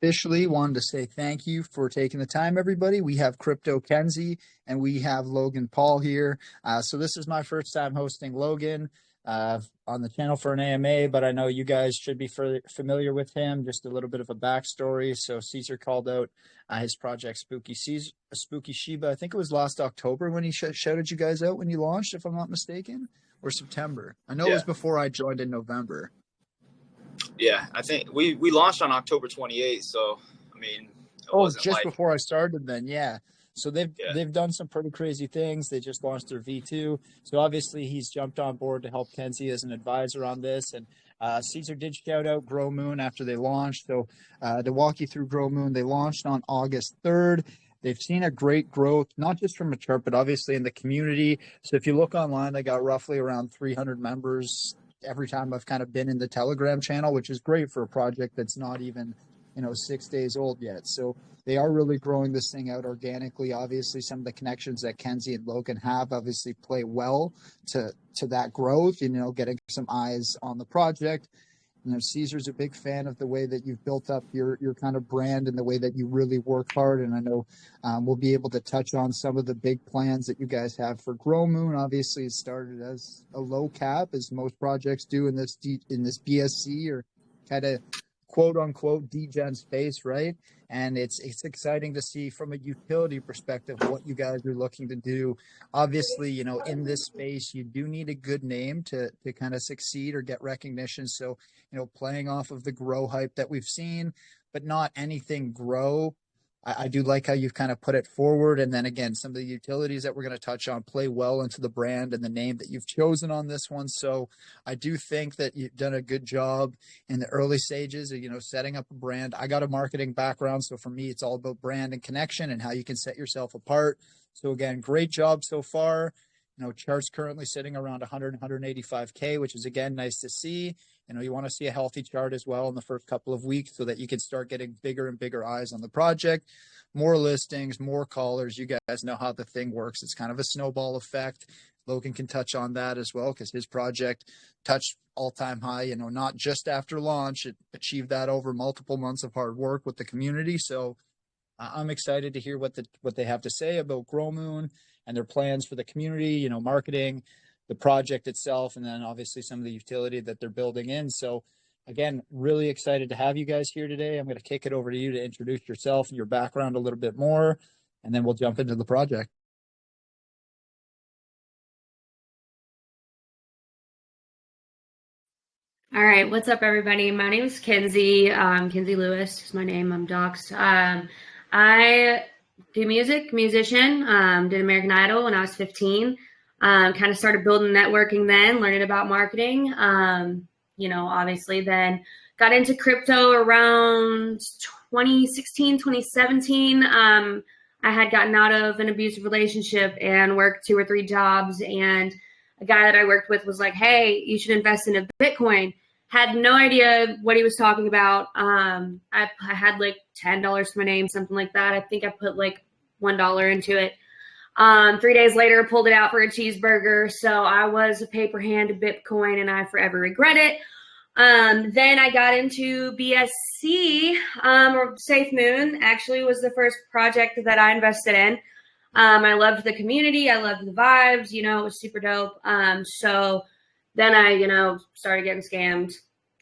officially wanted to say thank you for taking the time, everybody. We have Crypto Kenzi and we have Logan Paul here. So this is my first time hosting Logan on the channel for an AMA, but I know you guys should be familiar with him. Just a little bit of a backstory. So Caesar called out his project Spooky Shiba. I think it was last October when he shouted you guys out when you launched, if I'm not mistaken, or September. I know it was before I joined in November. Yeah, I think we launched on October 28th. So, I mean, just before I started then. Yeah. So they've done some pretty crazy things. They just launched their V2. So obviously he's jumped on board to help Kenzi as an advisor on this. And Caesar did shout out GrowMoon after they launched. So to walk you through GrowMoon, they launched on August 3rd. They've seen a great growth, not just from a chart, but obviously in the community. So if you look online, they got roughly around 300 members every time I've kind of been in the Telegram channel, which is great for a project that's not even, 6 days old yet. So they are really growing this thing out organically. Obviously, some of the connections that Kenzi and Logan have obviously play well to that growth, getting some eyes on the project. Caesar's a big fan of the way that you've built up your kind of brand and the way that you really work hard. And I know we'll be able to touch on some of the big plans that you guys have for GrowMoon. Obviously, it started as a low cap, as most projects do in this BSC or kind of quote unquote degen space, right? And it's exciting to see from a utility perspective what you guys are looking to do. Obviously, in this space, you do need a good name to kind of succeed or get recognition. So, playing off of the grow hype that we've seen, but not anything grow. I do like how you've kind of put it forward. And then again, some of the utilities that we're going to touch on play well into the brand and the name that you've chosen on this one. So I do think that you've done a good job in the early stages of, setting up a brand. I got a marketing background. So for me, it's all about brand and connection and how you can set yourself apart. So again, great job so far. Chart's currently sitting around 185K, which is again, nice to see. You want to see a healthy chart as well in the first couple of weeks so that you can start getting bigger and bigger eyes on the project, more listings, more callers. You guys know how the thing works. It's kind of a snowball effect. Logan can touch on that as well because his project touched all-time high, not just after launch. It achieved that over multiple months of hard work with the community. So I'm excited to hear what they have to say about GrowMoon and their plans for the community, marketing, the project itself, and then obviously some of the utility that they're building in. So again, really excited to have you guys here today. I'm going to kick it over to you to introduce yourself and your background a little bit more, and then we'll jump into the project. All right, what's up, everybody? My name is Kenzi. Kenzi Lewis is my name. I'm doxed. I do musician. Did American Idol when I was 15. Kind of started building networking then, learning about marketing. Obviously then got into crypto around 2016, 2017. I had gotten out of an abusive relationship and worked 2 or 3 jobs. And a guy that I worked with was like, hey, you should invest in a Bitcoin. Had no idea what he was talking about. I had like $10 to my name, something like that. I think I put like $1 into it. 3 days later, pulled it out for a cheeseburger. So I was a paper hand to Bitcoin, and I forever regret it. Then I got into BSC, or SafeMoon. Actually, was the first project that I invested in. I loved the community. I loved the vibes. It was super dope. So then I, started getting scammed,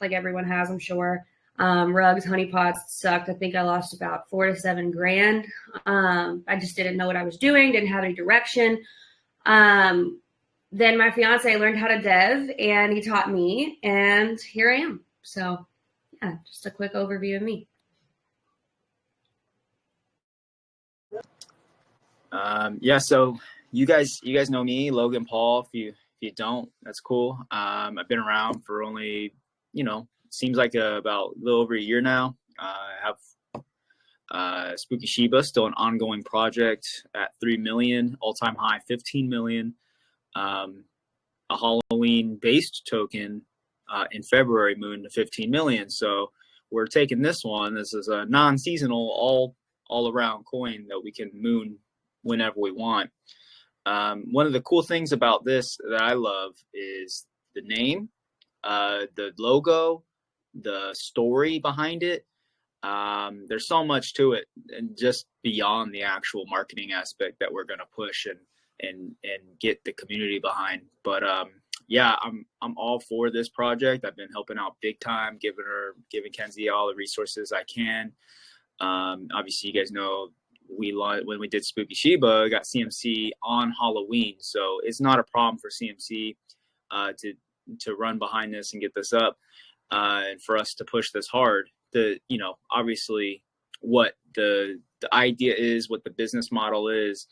like everyone has, I'm sure. Rugs, honeypots sucked. I think I lost about $4 to $7 grand. I just didn't know what I was doing, didn't have any direction. Then my fiance learned how to dev, and he taught me, and here I am. So yeah, just a quick overview of me. So you guys know me, Logan Paul. If you don't, that's cool. I've been around for only, seems like about a little over a year now. I have Spooky Shiba, still an ongoing project at 3 million, all-time high 15 million. A Halloween-based token in February moved to 15 million. So we're taking this one. This is a non-seasonal, all-around coin that we can moon whenever we want. One of the cool things about this that I love is the name, the logo, the story behind it. There's so much to it, and just beyond the actual marketing aspect that we're going to push and get the community behind. But yeah, I'm all for this project. I've been helping out big time, giving Kenzi all the resources I can. Obviously, you guys know when we did Spooky Shiba, got CMC on Halloween, so it's not a problem for CMC to run behind this and get this up, and for us to push this hard. Obviously what the idea is, what the business model is,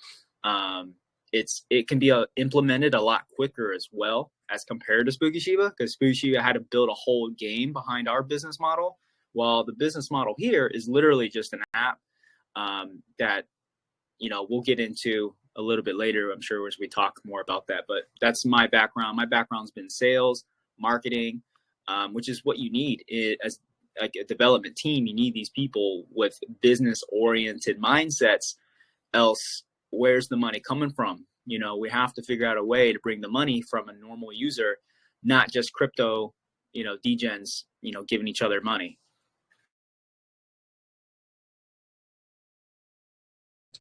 it can be implemented a lot quicker as well as compared to Spooky Shiba, because Spooky Shiba had to build a whole game behind our business model, while the business model here is literally just an app that we'll get into a little bit later, I'm sure, as we talk more about that. But that's my background. My background's been sales, marketing, which is what you need as like a development team. You need these people with business oriented mindsets, else where's the money coming from? We have to figure out a way to bring the money from a normal user, not just crypto, degens, giving each other money.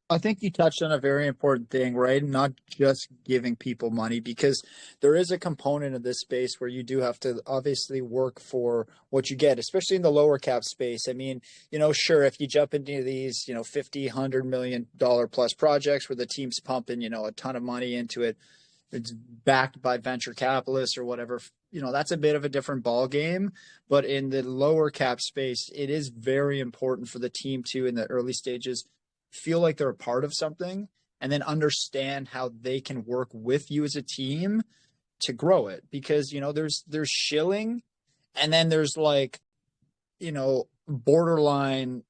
I think you touched on a very important thing, right? Not just giving people money, because there is a component of this space where you do have to obviously work for what you get, especially in the lower cap space. I mean, sure, if you jump into these, $50, $100 million plus projects where the team's pumping, a ton of money into it, it's backed by venture capitalists or whatever, that's a bit of a different ball game. But in the lower cap space, it is very important for the team to, in the early stages, feel like they're a part of something, and then understand how they can work with you as a team to grow it. Because, there's shilling, and then there's like, borderline,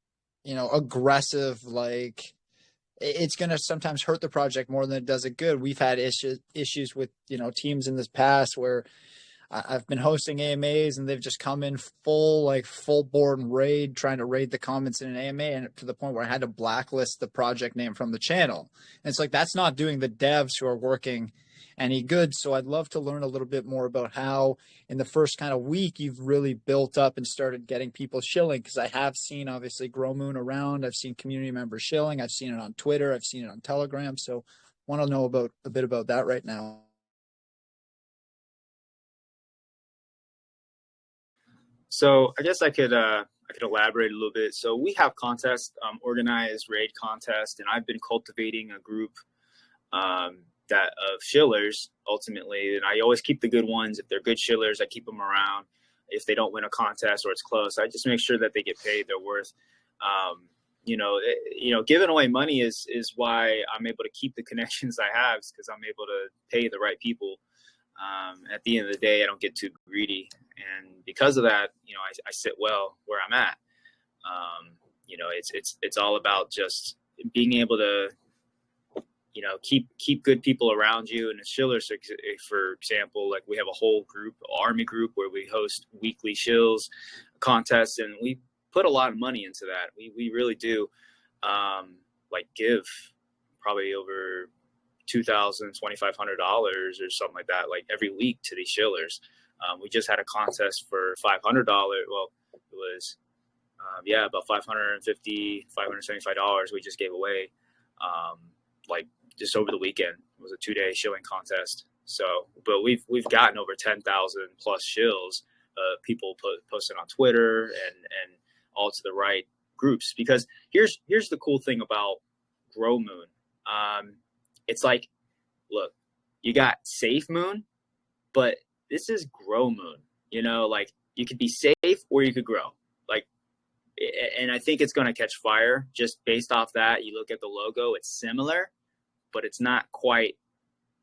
aggressive, like it's going to sometimes hurt the project more than it does it good. We've had issues with, teams in this past where I've been hosting AMAs and they've just come in full board raid, trying to raid the comments in an AMA, and to the point where I had to blacklist the project name from the channel. And it's like, that's not doing the devs who are working any good. So I'd love to learn a little bit more about how in the first kind of week you've really built up and started getting people shilling. Because I have seen obviously GrowMoon around. I've seen community members shilling. I've seen it on Twitter. I've seen it on Telegram. So want to know a bit about that right now. So I guess I could elaborate a little bit. So we have contests, organized raid contests, and I've been cultivating a group that of shillers ultimately. And I always keep the good ones. If they're good shillers, I keep them around. If they don't win a contest or it's close, I just make sure that they get paid their worth. Giving away money is why I'm able to keep the connections I have, because I'm able to pay the right people. At the end of the day, I don't get too greedy. And because of that, I sit well where I'm at. It's all about just being able to, keep good people around you. And the shillers, for example, like we have a whole group, army group, where we host weekly shills contests, and we put a lot of money into that. We really do, give probably over $2,000, $2,500 or something like that, like every week to these shillers. We just had a contest for $500. Well, it was, about $550, $575 we just gave away, just over the weekend. It was a 2-day shilling contest. So, but we've gotten over 10,000 plus shills, people posting on Twitter and all to the right groups. Because here's the cool thing about GrowMoon. It's like, look, you got Safe Moon, but this is GrowMoon. You could be safe or you could grow. And I think it's going to catch fire just based off that. You look at the logo, it's similar, but it's not quite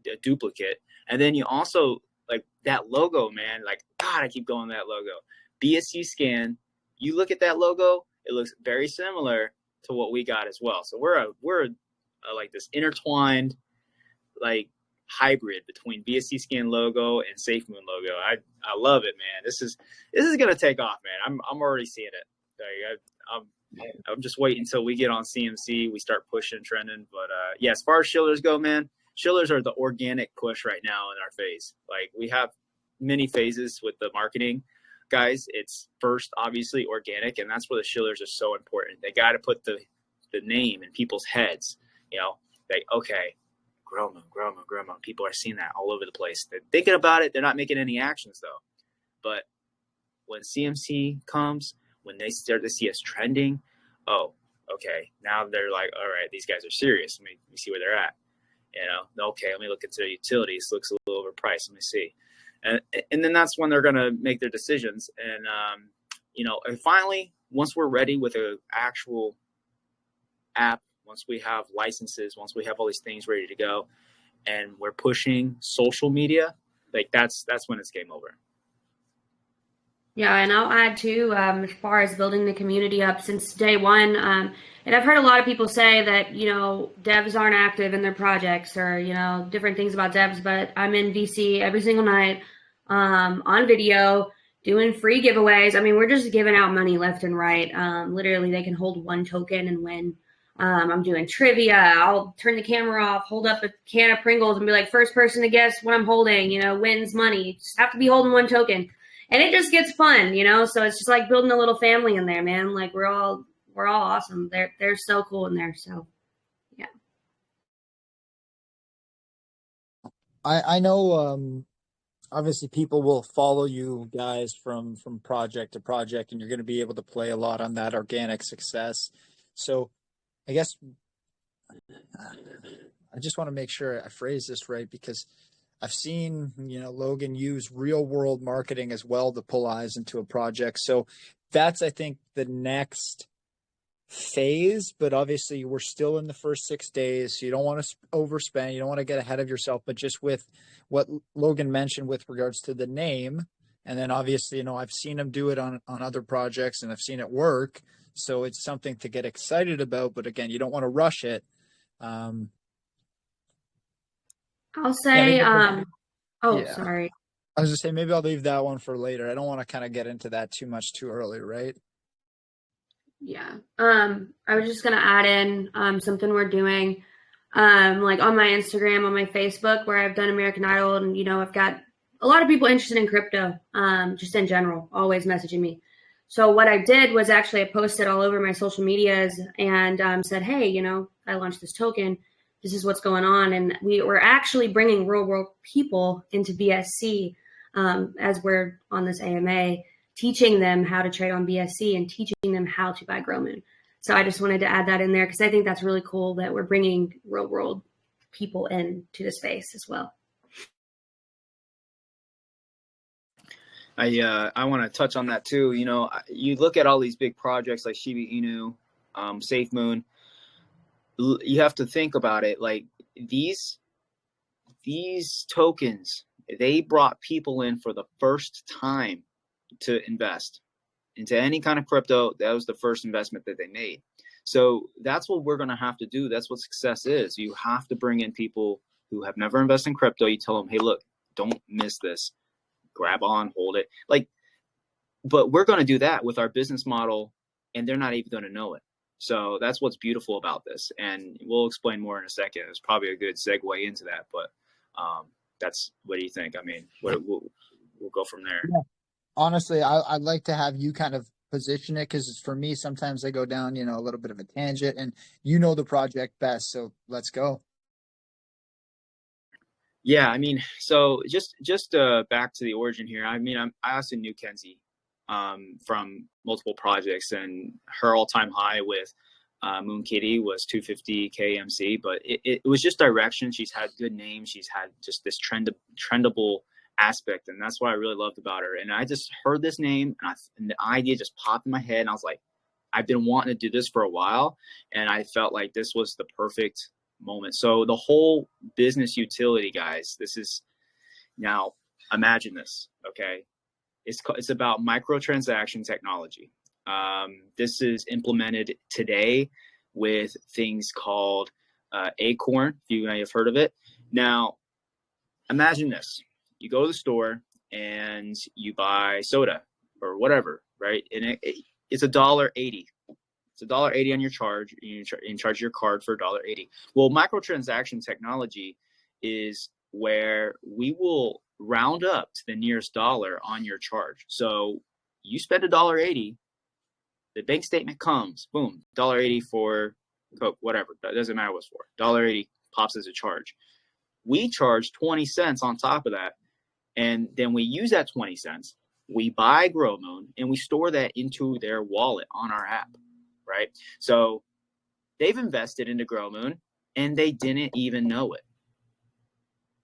a duplicate. And then you also, that logo, man, God, I keep going that logo. BSC Scan, you look at that logo, it looks very similar to what we got as well. So we're this intertwined, hybrid between BSC Scan logo and Safe Moon logo. I love it, man. This is gonna take off, man. I'm already seeing it. I'm just waiting until we get on CMC, we start pushing, trending. But as far as shillers go, man, shillers are the organic push right now in our phase. We have many phases with the marketing. guys, it's first obviously organic, and that's where the shillers are so important. They got to put the name in people's heads. You know, like, okay, GrowMoon, GrowMoon, GrowMoon. People are seeing that all over the place. They're thinking about it. They're not making any actions though. But when CMC comes, when they start to see us trending, oh, okay, now they're like, all right, these guys are serious. Let me see where they're at. You know, okay, let me look into their utilities. Looks a little overpriced. Let me see. And then that's when they're going to make their decisions. And, you know, and finally, once we're ready with an actual app, once we have licenses, once we have all these things ready to go, and we're pushing social media, like that's when it's game over. Yeah, and I'll add too, as far as building the community up since day one. And I've heard a lot of people say that, you know, devs aren't active in their projects or, you know, different things about devs, but I'm in VC every single night on video doing free giveaways. I mean, we're just giving out money left and right. Literally, they can hold one token and win. I'm doing trivia. I'll turn the camera off, hold up a can of Pringles and be like, first person to guess what I'm holding, you know, wins money. You just have to be holding one token. And it just gets fun, you know? So it's just like building a little family in there, man. Like we're all awesome. They're so cool in there. So yeah. I know obviously people will follow you guys from project to project, and you're going to be able to play a lot on that organic success. So I guess I just want to make sure I phrase this right, because I've seen, you know, Logan use real world marketing as well to pull eyes into a project. So that's, I think, the next phase, but obviously we're still in the first 6 days. So you don't want to overspend. You don't want to get ahead of yourself, but just with what Logan mentioned with regards to the name. And then obviously, you know, I've seen him do it on other projects and I've seen it work. So it's something to get excited about, but again, you don't want to rush it. I'll say, yeah, sorry. I was just saying, maybe I'll leave that one for later. I don't want to kind of get into that too much too early, right? Yeah. I was just going to add in something we're doing like on my Instagram, on my Facebook, where I've done American Idol, and, you know, I've got a lot of people interested in crypto, just in general, always messaging me. So what I did was actually I posted all over my social medias and said, hey, you know, I launched this token. This is what's going on. And we were actually bringing real world people into BSC as we're on this AMA, teaching them how to trade on BSC and teaching them how to buy GrowMoon. So I just wanted to add that in there because I think that's really cool that we're bringing real world people into the space as well. I want to touch on that too. You know, you look at all these big projects like Shiba Inu, SafeMoon. You have to think about it. Like these tokens, they brought people in for the first time to invest into any kind of crypto. That was the first investment that they made. So that's what we're going to have to do. That's what success is. You have to bring in people who have never invested in crypto. You tell them, hey, look, don't miss this. Grab on, hold it. Like, but we're going to do that with our business model, and they're not even going to know it. So that's what's beautiful about this. And we'll explain more in a second. It's probably a good segue into that, but that's, what do you think? I mean, we'll go from there. Yeah. Honestly, I'd like to have you kind of position it, because for me, sometimes I go down, you know, a little bit of a tangent, and you know the project best. So let's go. Yeah, I mean, so just back to the origin here. I mean, I also knew Kenzi from multiple projects, and her all-time high with Moon Kitty was 250 KMC, but it was just direction. She's had good names. She's had just this trendable aspect, and that's what I really loved about her. And I just heard this name, and the idea just popped in my head, and I was like, I've been wanting to do this for a while, and I felt like this was the perfect moment. So the whole business utility, guys, this is, now imagine this, okay? It's about microtransaction technology. This is implemented today with things called Acorn, if you may have heard of it. Now, imagine this. You go to the store and you buy soda or whatever, right? And it's $1.80. It's $1.80 on your charge. You charge your card for $1.80. Well, microtransaction technology is where we will round up to the nearest dollar on your charge. So You spend $1.80, the bank statement comes, boom, $1.80 for Coke, whatever. That doesn't matter what's for. $1.80 pops as a charge. We charge 20 cents on top of that. And then we use that 20 cents. We buy GrowMoon and we store that into their wallet on our app, right? So they've invested into GrowMoon and they didn't even know it.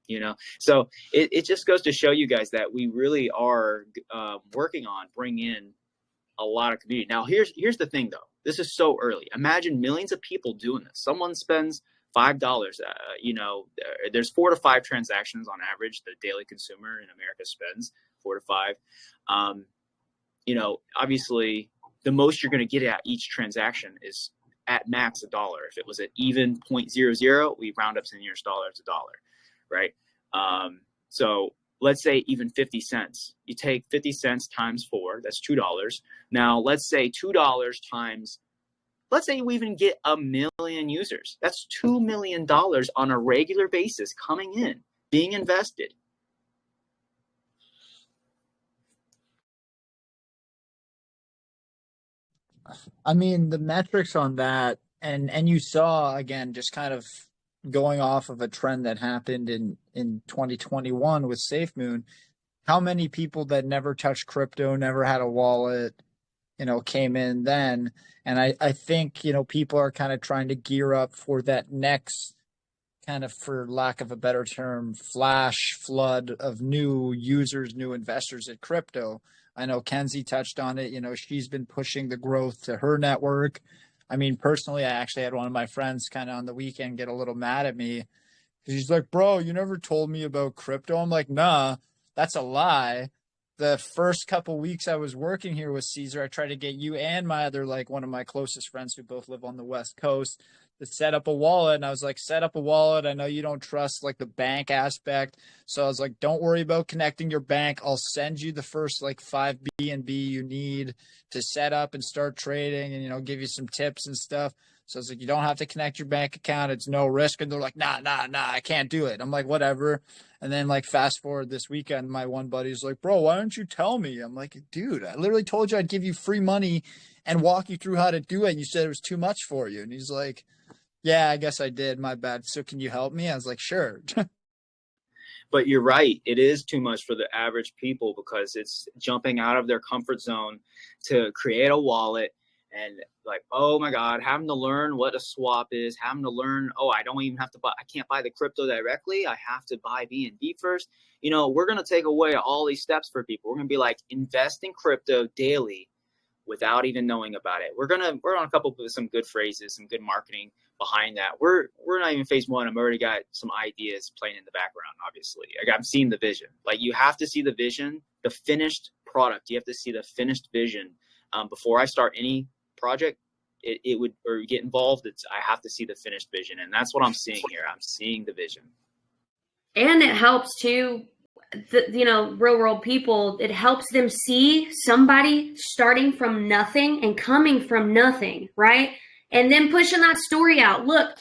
You know, so it just goes to show you guys that we really are working on bringing in a lot of community. Now, here's the thing, though. This is so early. Imagine millions of people doing this. Someone spends $5. You know, there's 4 to 5 transactions on average. The daily consumer in America spends 4 to 5. You know, obviously, the most you're going to get at each transaction is at max $1. If it was at even 0.00, we round up to the nearest dollar, it's $1. Right? So let's say even 50 cents. You take 50 cents times 4, that's $2. Now, let's say $2 times, let's say you even get 1 million users. That's $2 million on a regular basis coming in, being invested. I mean, the metrics on that, and you saw, again, just kind of going off of a trend that happened in 2021 with SafeMoon, how many people that never touched crypto, never had a wallet, you know, came in then. And I think, you know, people are kind of trying to gear up for that next kind of, for lack of a better term, flash flood of new users, new investors at crypto. I know Kenzi touched on it. You know, she's been pushing the growth to her network. I mean, personally, I actually had one of my friends kind of on the weekend get a little mad at me because he's like, bro, you never told me about crypto. I'm like, nah, that's a lie. The first couple weeks I was working here with Caesar, I tried to get you and my other, like one of my closest friends who both live on the West Coast, to set up a wallet. And I was like, set up a wallet. I know you don't trust like the bank aspect. So I was like, don't worry about connecting your bank. I'll send you the first like 5 BNB you need to set up and start trading and, you know, give you some tips and stuff. So it's like, you don't have to connect your bank account. It's no risk. And they're like, nah, I can't do it. I'm like, whatever. And then like fast forward this weekend, my one buddy's like, bro, why don't you tell me? I'm like, dude, I literally told you I'd give you free money and walk you through how to do it. And you said it was too much for you. And he's like, yeah, I guess I did. My bad. So can you help me? I was like, sure. But you're right. It is too much for the average people because it's jumping out of their comfort zone to create a wallet and like, oh my God, having to learn what a swap is, having to learn, oh, I don't even have to buy, I can't buy the crypto directly. I have to buy BNB first. You know, we're going to take away all these steps for people. We're going to be like, invest in crypto daily without even knowing about it. We're on a couple of some good phrases, some good marketing behind that. We're not even phase 1. I've already got some ideas playing in the background, obviously. Like, I'm seeing the vision. Like, you have to see the vision, the finished product. You have to see the finished vision before I start any project. It would, or get involved. I have to see the finished vision, and that's what I'm seeing here. I'm seeing the vision. And it helps too, you know, real world people, it helps them see somebody starting from nothing and coming from nothing, right? And then pushing that story out. Look,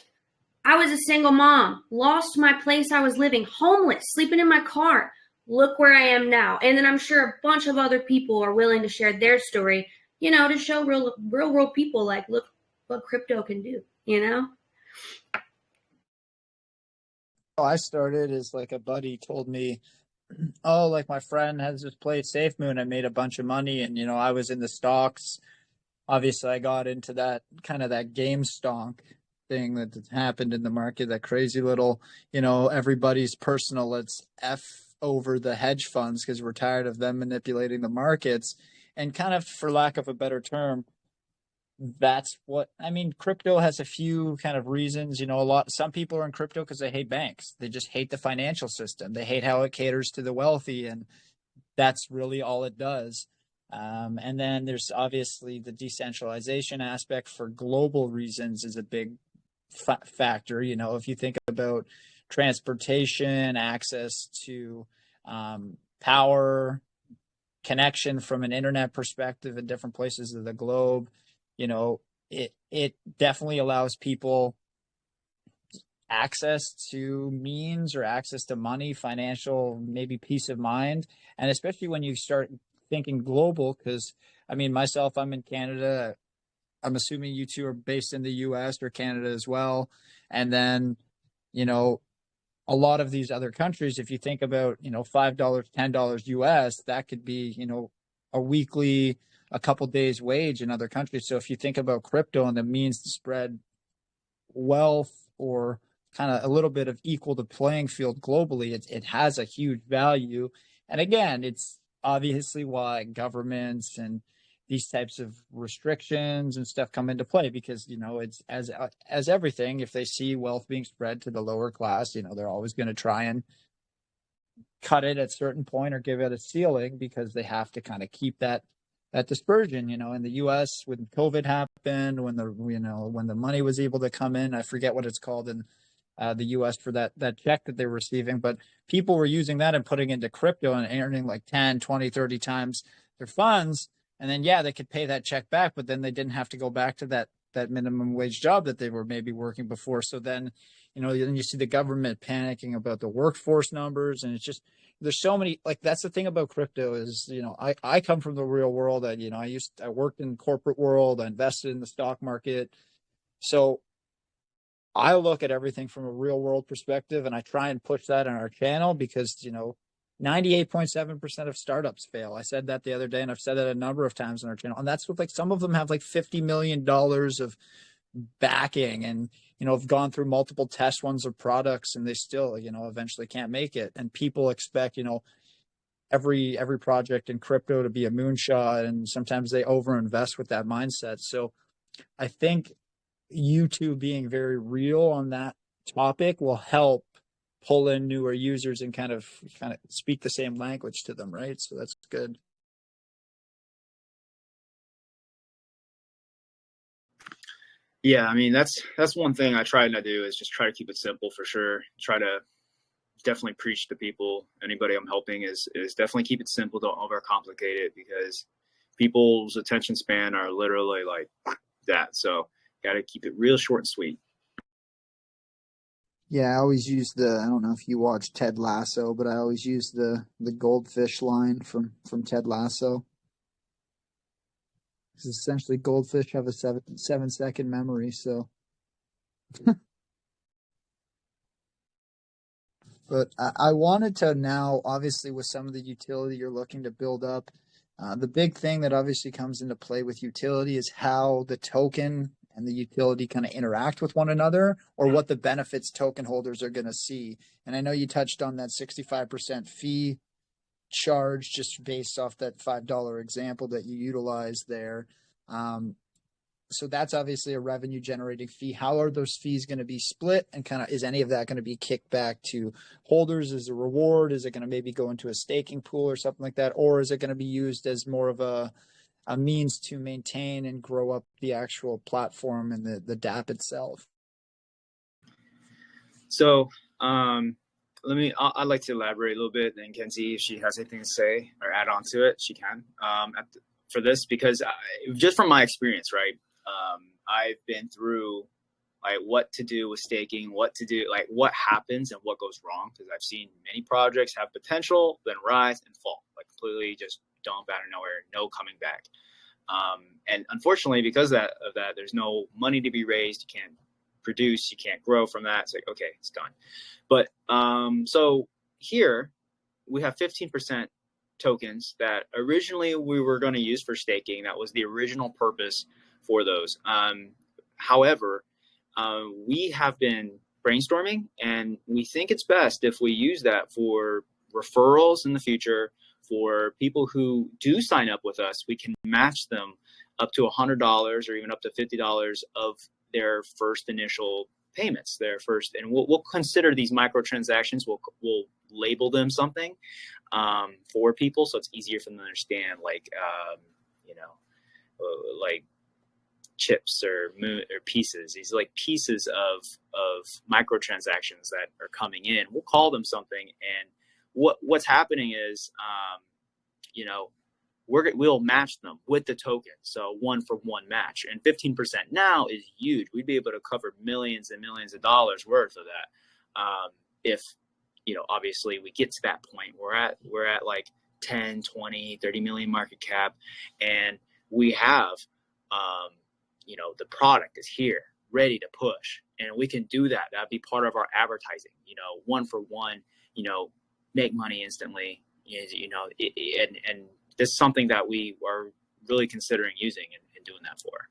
I was a single mom, lost my place I was living, homeless, sleeping in my car. Look where I am now. And then I'm sure a bunch of other people are willing to share their story, you know, to show real world people, like, look what crypto can do, you know? I started as like a buddy told me, oh, like my friend has this place, SafeMoon. I made a bunch of money and, you know, I was in the stocks. Obviously, I got into that kind of that game stonk thing that happened in the market, that crazy little, you know, everybody's personal, let's F over the hedge funds because we're tired of them manipulating the markets. And kind of, for lack of a better term, that's what I mean. Crypto has a few kind of reasons, you know, some people are in crypto because they hate banks. They just hate the financial system. They hate how it caters to the wealthy. And that's really all it does. And then there's obviously the decentralization aspect for global reasons is a big factor. You know, if you think about transportation, access to power, connection from an internet perspective in different places of the globe, you know, it definitely allows people access to means or access to money, financial, maybe peace of mind. And especially when you start thinking global, because I mean, myself, I'm in Canada. I'm assuming you two are based in the US or Canada as well. And then, you know, a lot of these other countries, if you think about, $5, $10 US, that could be, a weekly, a couple days wage in other countries. So if you think about crypto and the means to spread wealth, or kind of a little bit of equal the playing field globally, it has a huge value. And again, it's obviously why governments and these types of restrictions and stuff come into play, because it's as everything, if they see wealth being spread to the lower class, they're always going to try and cut it at a certain point or give it a ceiling, because they have to kind of keep that dispersion. In the US, when COVID happened, when the money was able to come in, I forget what it's called in the US for that check that they were receiving, but people were using that and putting into crypto and earning like 10, 20, 30 times their funds. And then, yeah, they could pay that check back, but then they didn't have to go back to that minimum wage job that they were maybe working before. So then, then you see the government panicking about the workforce numbers, and it's just, there's so many, like, that's the thing about crypto is, I come from the real world. I worked in corporate world. I invested in the stock market. So I look at everything from a real world perspective, and I try and push that on our channel, because, 98.7% of startups fail. I said that the other day, and I've said that a number of times on our channel. And that's with, like, some of them have like $50 million of backing, and, have gone through multiple test runs of products, and they still, eventually can't make it. And people expect, every project in crypto to be a moonshot, and sometimes they overinvest with that mindset. So I think you two being very real on that topic will help pull in newer users and kind of speak the same language to them, right? So that's good. Yeah, I mean, that's one thing I try to do, is just try to keep it simple for sure. Try to definitely preach to people. Anybody I'm helping is definitely keep it simple. Don't overcomplicate it, because people's attention span are literally like that. So got to keep it real short and sweet. Yeah, I always use I don't know if you watch Ted Lasso, but I always use the goldfish line from Ted Lasso. Because essentially goldfish have a 7-second memory, so. But I wanted to now, obviously, with some of the utility you're looking to build up, the big thing that obviously comes into play with utility is how the token and the utility kind of interact with one another, or what the benefits token holders are going to see. And I know you touched on that 65% fee charge, just based off that $5 example that you utilized there. So that's obviously a revenue generating fee. How are those fees going to be split, and kind of, is any of that going to be kicked back to holders as a reward? Is it going to maybe go into a staking pool or something like that? Or is it going to be used as more of a means to maintain and grow up the actual platform and the dApp itself? So I'd like to elaborate a little bit, and Kenzi, if she has anything to say or add on to it, she can for this, because just from my experience, right? I've been through like what to do with staking, what to do, like what happens and what goes wrong, because I've seen many projects have potential, then rise and fall, like completely just dump out of nowhere, no coming back. And unfortunately, because of that, there's no money to be raised. You can't produce, you can't grow from that. It's like, okay, it's done. But so here we have 15% tokens that originally we were going to use for staking. That was the original purpose for those. However, we have been brainstorming, and we think it's best if we use that for referrals in the future. For people who do sign up with us, we can match them up to $100 or even up to $50 of their first initial payments, and we'll consider these microtransactions. We'll label them something for people, so it's easier for them to understand, like like chips or pieces. These like pieces of microtransactions that are coming in. We'll call them something, and what's happening is we'll match them with the token. So 1-for-1 match, and 15% now is huge. We'd be able to cover millions and millions of dollars worth of that. If obviously we get to that point, we're at like 10, 20, 30 million market cap. And we have, you know, the product is here, ready to push. And we can do that. That'd be part of our advertising, you know, 1-for-1, you know, make money instantly, you know, and this is something that we are really considering using and doing that for.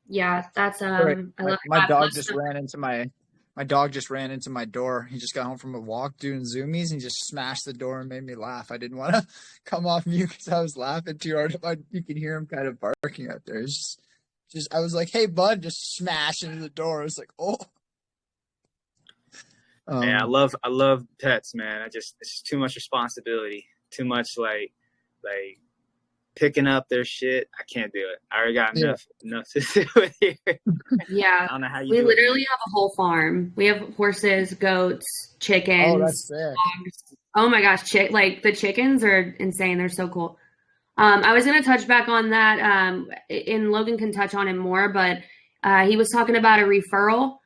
Yeah, that's Right. I love My that. dog just ran into my dog just ran into my door. He just got home from a walk doing zoomies and he just smashed the door and made me laugh. I didn't want to come off mute because I was laughing too hard. You can hear him kind of barking out there. It's just I was like, "Hey, bud!" Just smash into the door. I was like, "Oh." Man, I love pets, man. it's just too much responsibility, too much like picking up their shit. I can't do it. I already got enough to do with here. Yeah, I don't know how you we do literally it. have a whole farm. We have horses, goats, chickens. Oh, that's sick. Dogs. Oh my gosh, like the chickens are insane. They're so cool. I was going to touch back on that, and Logan can touch on it more, but he was talking about a referral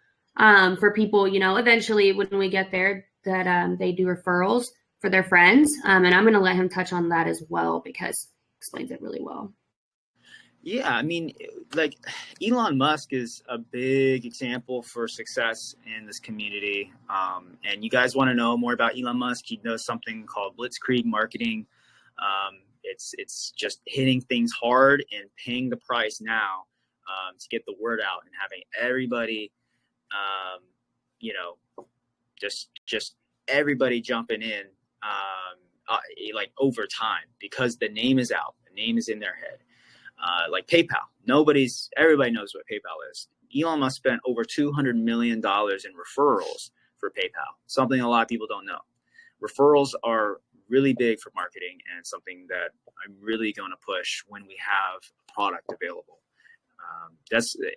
for people, you know, eventually when we get there, that they do referrals for their friends. And I'm going to let him touch on that as well because he explains it really well. Yeah, I mean, like Elon Musk is a big example for success in this community. And you guys want to know more about Elon Musk? He does something called blitzkrieg marketing. It's just hitting things hard and paying the price now to get the word out and having everybody, you know, just everybody jumping in like over time because the name is out, the name is in their head. Like PayPal, everybody knows what PayPal is. Elon Musk spent over $200 million in referrals for PayPal, something a lot of people don't know. Referrals are really big for marketing and something that I'm really going to push when we have a product available.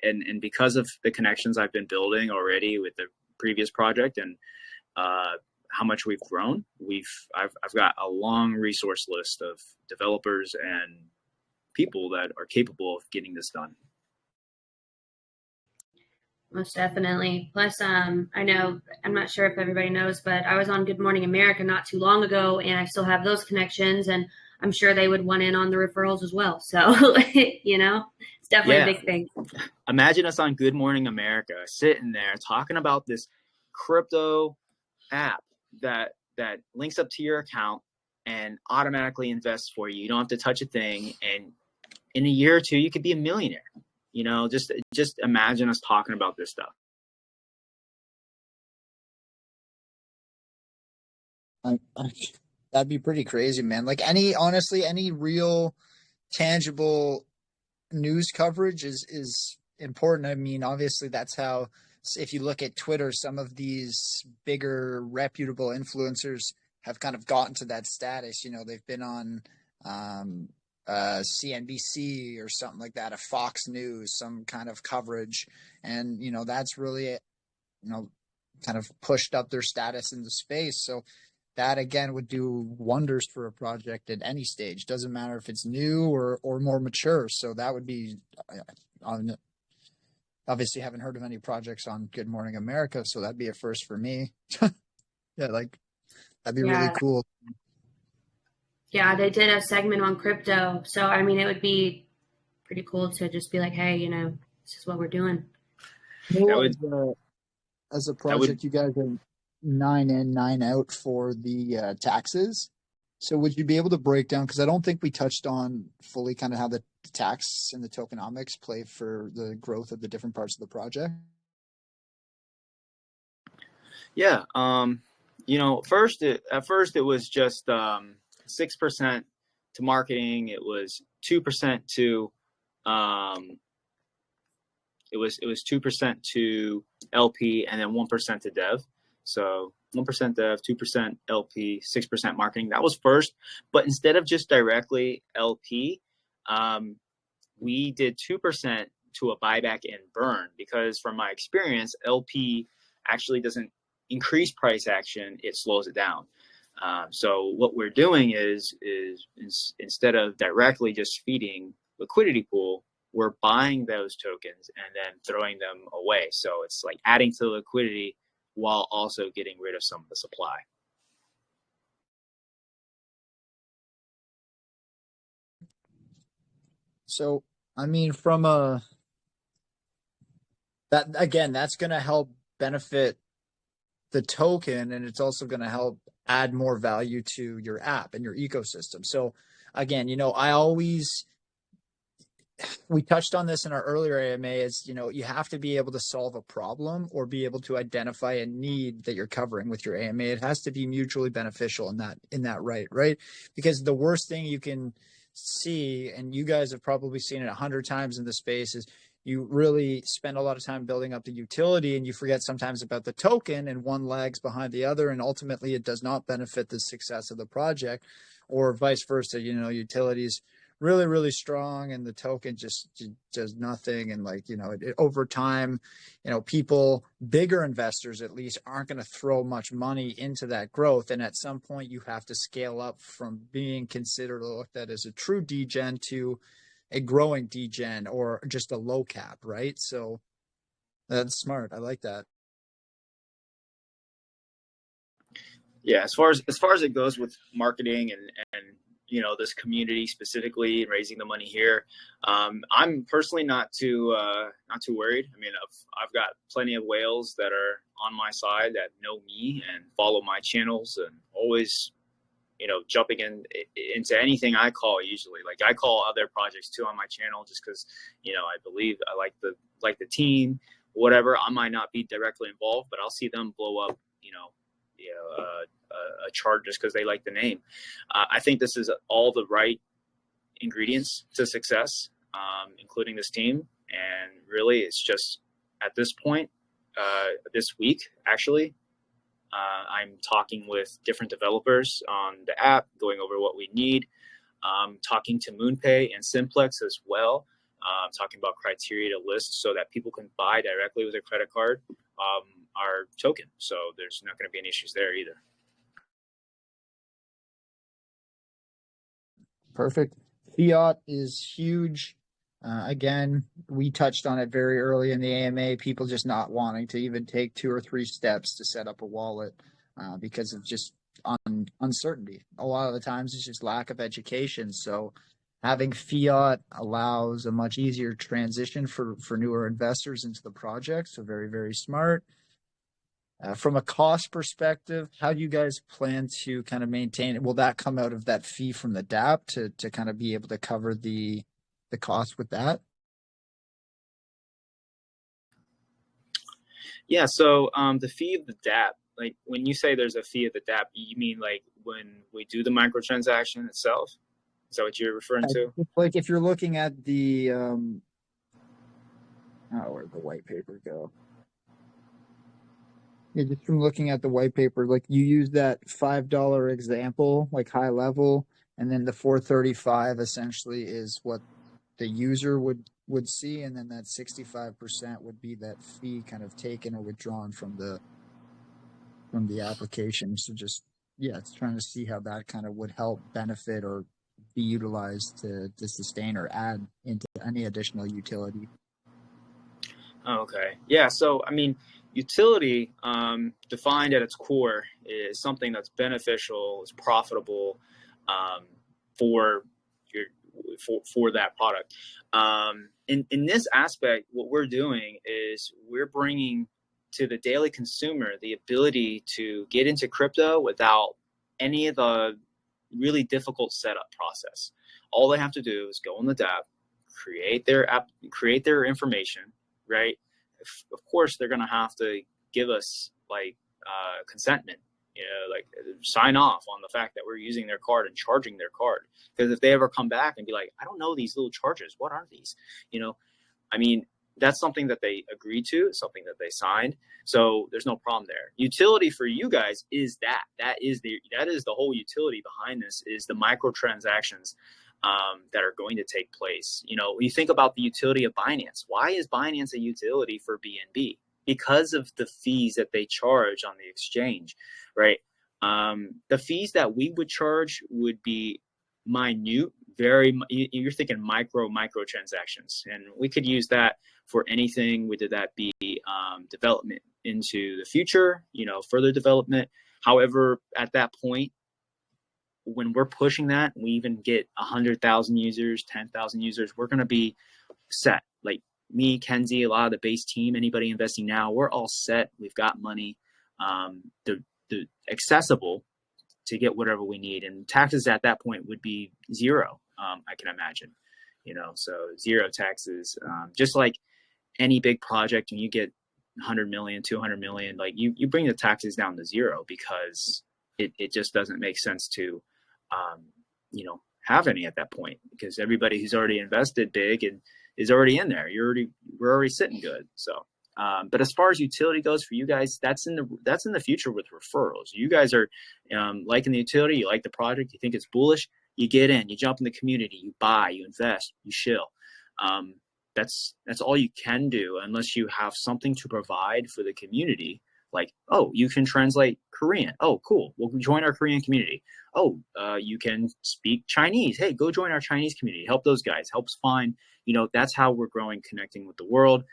And because of the connections I've been building already with the previous project and how much we've grown, I've got a long resource list of developers and people that are capable of getting this done. Most definitely. Plus, I know, I'm not sure if everybody knows, but I was on Good Morning America not too long ago, and I still have those connections, and I'm sure they would want in on the referrals as well. So, you know, it's definitely a big thing. Imagine us on Good Morning America sitting there talking about this crypto app that links up to your account and automatically invests for you. You don't have to touch a thing, and in a year or two, you could be a millionaire. You know, just imagine us talking about this stuff. That'd be pretty crazy, man. Like honestly, any real tangible news coverage is important. I mean, obviously that's how, if you look at Twitter, some of these bigger reputable influencers have kind of gotten to that status. You know, they've been on CNBC or something like that, a Fox News, some kind of coverage. And, you know, that's really, you know, kind of pushed up their status in the space. So that again would do wonders for a project at any stage. Doesn't matter if it's new or more mature. So that would be, obviously haven't heard of any projects on Good Morning America. So that'd be a first for me. Yeah. Like that'd be really cool. Yeah, they did a segment on crypto. So, I mean, it would be pretty cool to just be like, hey, you know, this is what we're doing. As a project, you guys are 9 in, 9 out for the taxes. So would you be able to break down, because I don't think we touched on fully kind of how the tax and the tokenomics play for the growth of the different parts of the project? Yeah. You know, at first it was just 6% to marketing. It was 2% to it was 2% to LP and then 1% to dev. So 1% dev, 2% LP, 6% marketing. That was first. But instead of just directly LP, we did 2% to a buyback and burn, because from my experience, LP actually doesn't increase price action, it slows it down. So what we're doing is instead of directly just feeding liquidity pool, we're buying those tokens and then throwing them away. So it's like adding to the liquidity while also getting rid of some of the supply. So, I mean, that's going to help benefit the token, and it's also going to help add more value to your app and your ecosystem. So, again, we touched on this in our earlier AMA, is, you have to be able to solve a problem or be able to identify a need that you're covering with your AMA. It has to be mutually beneficial in that right? Because the worst thing you can see, and you guys have probably seen it 100 times in the space, is you really spend a lot of time building up the utility and you forget sometimes about the token, and one lags behind the other, and ultimately it does not benefit the success of the project, or vice versa. Utilities really, really strong and the token just does nothing. And over time, people, bigger investors at least, aren't going to throw much money into that growth. And at some point you have to scale up from being considered or looked at as a true degen to a growing degen or just a low cap, right? So that's smart. I like that. Yeah, as far as it goes with marketing and this community specifically and raising the money here, I'm personally not too worried. I mean, I've got plenty of whales that are on my side that know me and follow my channels and always jumping into anything I call. Usually, like, I call other projects too on my channel just because I believe I like the team, whatever. I might not be directly involved, but I'll see them blow up a chart just because they like the name. I think this is all the right ingredients to success, including this team. And really, it's just at this point, this week, actually, I'm talking with different developers on the app, going over what we need, talking to MoonPay and Simplex as well, talking about criteria to list so that people can buy directly with their credit card our token. So there's not going to be any issues there either. Perfect. Fiat is huge. Again, we touched on it very early in the AMA, people just not wanting to even take 2 or 3 steps to set up a wallet because of just uncertainty. A lot of the times it's just lack of education. So having fiat allows a much easier transition for newer investors into the project. So very, very smart. From a cost perspective, how do you guys plan to kind of maintain it? Will that come out of that fee from the DApp to kind of be able to cover the cost with that? Yeah, so the fee of the DApp, like when you say there's a fee of the DApp, you mean like when we do the microtransaction itself? Is that what you're referring to? Like if you're looking at the where'd the white paper go? Yeah, just from looking at the white paper, like you use that $5 example, like high level, and then the 435 essentially is what the user would see, and then that 65% would be that fee kind of taken or withdrawn from the application. So it's trying to see how that kind of would help benefit or be utilized to sustain or add into any additional utility. Okay. Yeah. So, I mean, utility, defined at its core, is something that's beneficial, is profitable for that product. In this aspect, what we're doing is we're bringing to the daily consumer the ability to get into crypto without any of the really difficult setup process. All they have to do is go on the DApp, create their app, create their information, right? Of course, they're going to have to give us consentment, like sign off on the fact that we're using their card and charging their card. Because if they ever come back and be like, I don't know these little charges, what are these? I mean, that's something that they agreed to, something that they signed. So there's no problem there. Utility for you guys is that. That is the whole utility behind this, is the microtransactions that are going to take place. When you think about the utility of Binance, why is Binance a utility for BNB? Because of the fees that they charge on the exchange, right? The fees that we would charge would be minute, you're thinking micro transactions, and we could use that for anything, whether that be development into the future, you know, further development. However, at that point, when we're pushing that, we even get 100,000 users, 10,000 users, we're going to be set. Like me, Kenzi, a lot of the base team, anybody investing now, we're all set. We've got money, the accessible to get whatever we need. And taxes at that point would be zero, I can imagine, you know, so zero taxes. Just like any big project, when you get 100 million, 200 million, like you bring the taxes down to zero, because it just doesn't make sense to, you know, have any at that point, because everybody who's already invested big and is already in there. We're already sitting good. So, but as far as utility goes for you guys, that's in the future with referrals. You guys are liking the utility, you like the project, you think it's bullish, you get in, you jump in the community, you buy, you invest, you shill. That's all you can do, unless you have something to provide for the community. Like, oh, you can translate Korean. Oh, cool. Well, join our Korean community. Oh, you can speak Chinese. Hey, go join our Chinese community. Help those guys. Helps find, you know, that's how we're growing, connecting with the world.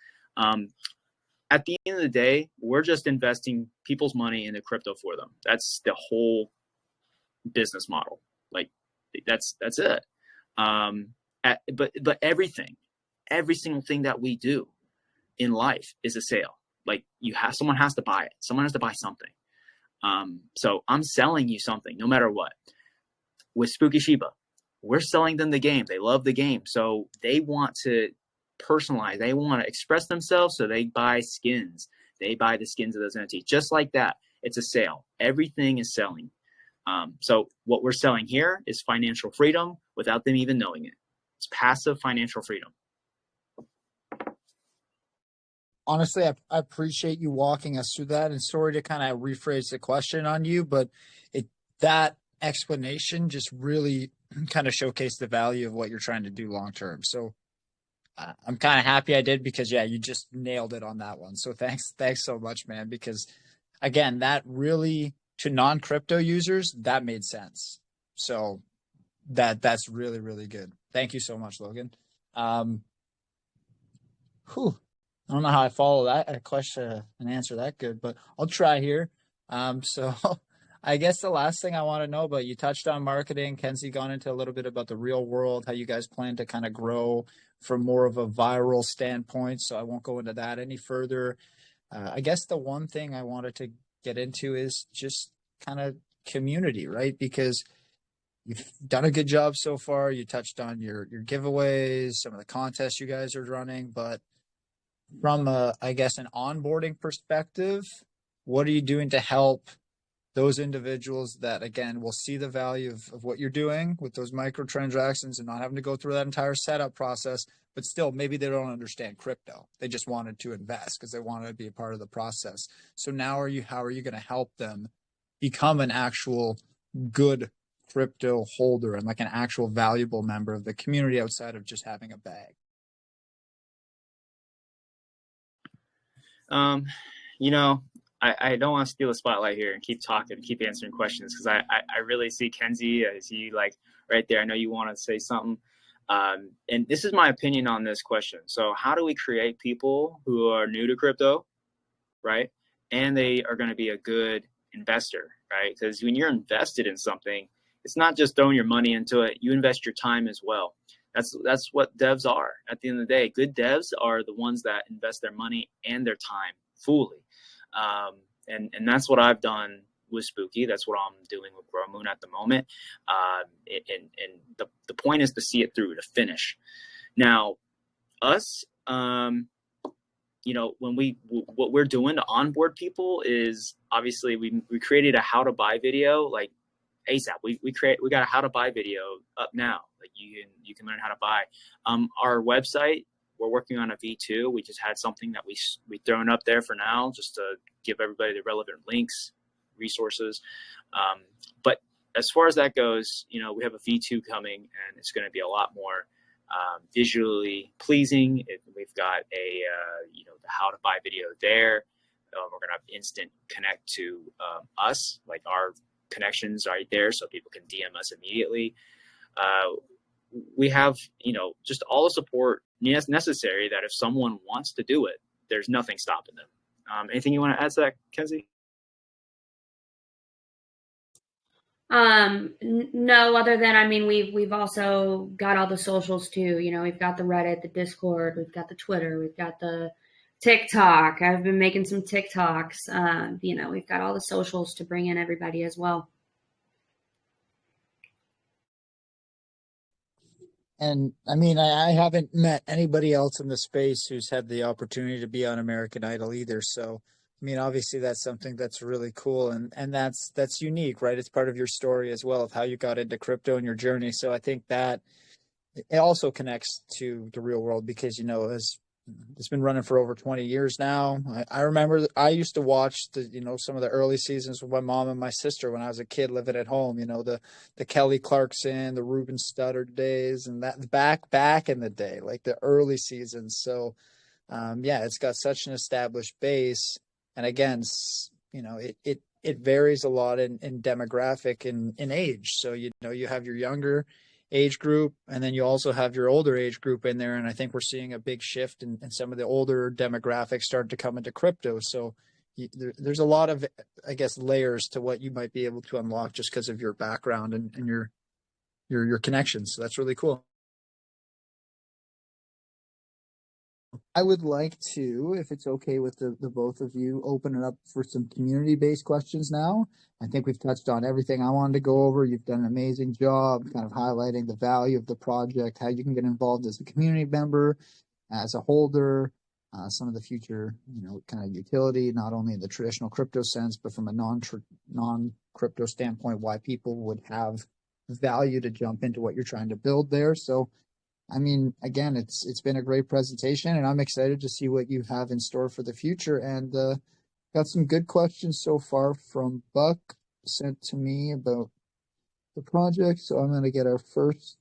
At the end of the day, we're just investing people's money into crypto for them. That's the whole business model. Like, that's it. But everything, every single thing that we do in life is a sale. Like, someone has to buy it. Someone has to buy something. So I'm selling you something, no matter what. With Spooky Shiba, we're selling them the game. They love the game, so they want to personalize. They want to express themselves, so they buy skins. They buy the skins of those NFTs. Just like that, it's a sale. Everything is selling. So what we're selling here is financial freedom without them even knowing it. It's passive financial freedom. Honestly, I appreciate you walking us through that, and sorry to kind of rephrase the question on you, but that explanation just really kind of showcased the value of what you're trying to do long term. So I'm kind of happy I did, because yeah, you just nailed it on that one. So thanks so much, man, because again, that really, to non-crypto users, that made sense. So that's really, really good. Thank you so much, Logan. I don't know how I follow that question and answer that good, but I'll try here. So I guess the last thing I want to know about, you touched on marketing. Kenzi gone into a little bit about the real world, how you guys plan to kind of grow from more of a viral standpoint. So I won't go into that any further. I guess the one thing I wanted to get into is just kind of community, right? Because you've done a good job so far. You touched on your giveaways, some of the contests you guys are running, but from I guess an onboarding perspective, what are you doing to help those individuals that, again, will see the value of what you're doing with those microtransactions and not having to go through that entire setup process, but still maybe they don't understand crypto. They just wanted to invest because they wanted to be a part of the process. So now how are you going to help them become an actual good crypto holder and like an actual valuable member of the community outside of just having a bag? You know, I don't want to steal the spotlight here and keep talking, keep answering questions, because I really see Kenzi, I see you like right there. I know you want to say something. And this is my opinion on this question. So how do we create people who are new to crypto, right? And they are going to be a good investor, right? Because when you're invested in something, it's not just throwing your money into it. You invest your time as well. That's what devs are. At the end of the day, good devs are the ones that invest their money and their time fully. And that's what I've done with Spooky. That's what I'm doing with GrowMoon at the moment. And the point is to see it through, to finish. Now, us, you know, what we're doing to onboard people is, obviously we created a how to buy video like ASAP. We got a how to buy video up now. Like you can learn how to buy. Our website, we're working on a V2. We just had something that we thrown up there for now, just to give everybody the relevant links, resources. But as far as that goes, you know, we have a V2 coming, and it's going to be a lot more visually pleasing. We've got a you know, the how to buy video there. We're going to have instant connect to us, like our connections right there, so people can DM us immediately. We have, you know, just all the support necessary, that if someone wants to do it, there's nothing stopping them. Anything you want to add to that, Kenzie? No, other than, I mean, we've also got all the socials too. You know, we've got the Reddit, the Discord, we've got the Twitter, we've got the TikTok. I've been making some TikToks. You know, we've got all the socials to bring in everybody as well. And I mean, I haven't met anybody else in the space who's had the opportunity to be on American Idol either. So, I mean, obviously that's something that's really cool, and that's unique, right? It's part of your story as well of how you got into crypto and your journey. So I think that it also connects to the real world because, you know, as it's been running for over 20 years now. I remember I used to watch some of the early seasons with my mom and my sister when I was a kid living at home, the Kelly Clarkson, the Ruben Studdard days, and that back in the day, like the early seasons. So, yeah, it's got such an established base. And again, it varies a lot in demographic and in age. So, you have your younger age group, and then you also have your older age group in there. And I think we're seeing a big shift in some of the older demographics start to come into crypto. So there's a lot of, I guess, layers to what you might be able to unlock just because of your background and your connections. So that's really cool. I would like to, if it's okay with the both of you, open it up for some community-based questions now. I think we've touched on everything I wanted to go over. You've done an amazing job kind of highlighting the value of the project, how you can get involved as a community member, as a holder, some of the future, kind of utility, not only in the traditional crypto sense, but from a non-crypto standpoint, why people would have value to jump into what you're trying to build there. So, I mean, again, it's been a great presentation, and I'm excited to see what you have in store for the future. And got some good questions so far from Buck sent to me about the project. So I'm going to get our first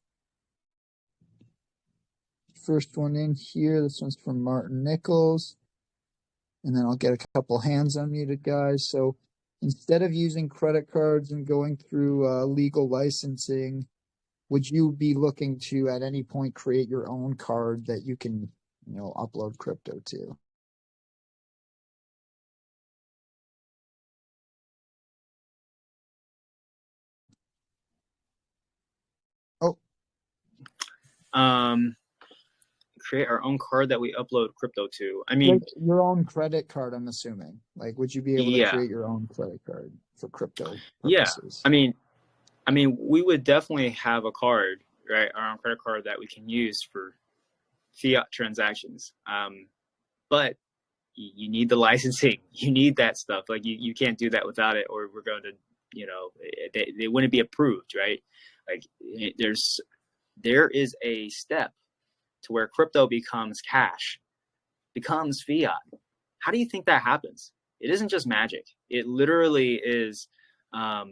one in here. This one's from Martin Nichols. And then I'll get a couple hands unmuted, guys. So instead of using credit cards and going through legal licensing, would you be looking to at any point create your own card that you can, upload crypto to? Oh, create our own card that we upload crypto to. I mean, like your own credit card, I'm assuming. Like, would you be able to create your own credit card for crypto purposes? Yeah. I mean, we would definitely have a card, right? Our own credit card that we can use for fiat transactions. But you need the licensing. You need that stuff. Like you can't do that without it, or we're going to, they wouldn't be approved, right? Like there is a step to where crypto becomes cash, becomes fiat. How do you think that happens? It isn't just magic. It literally is a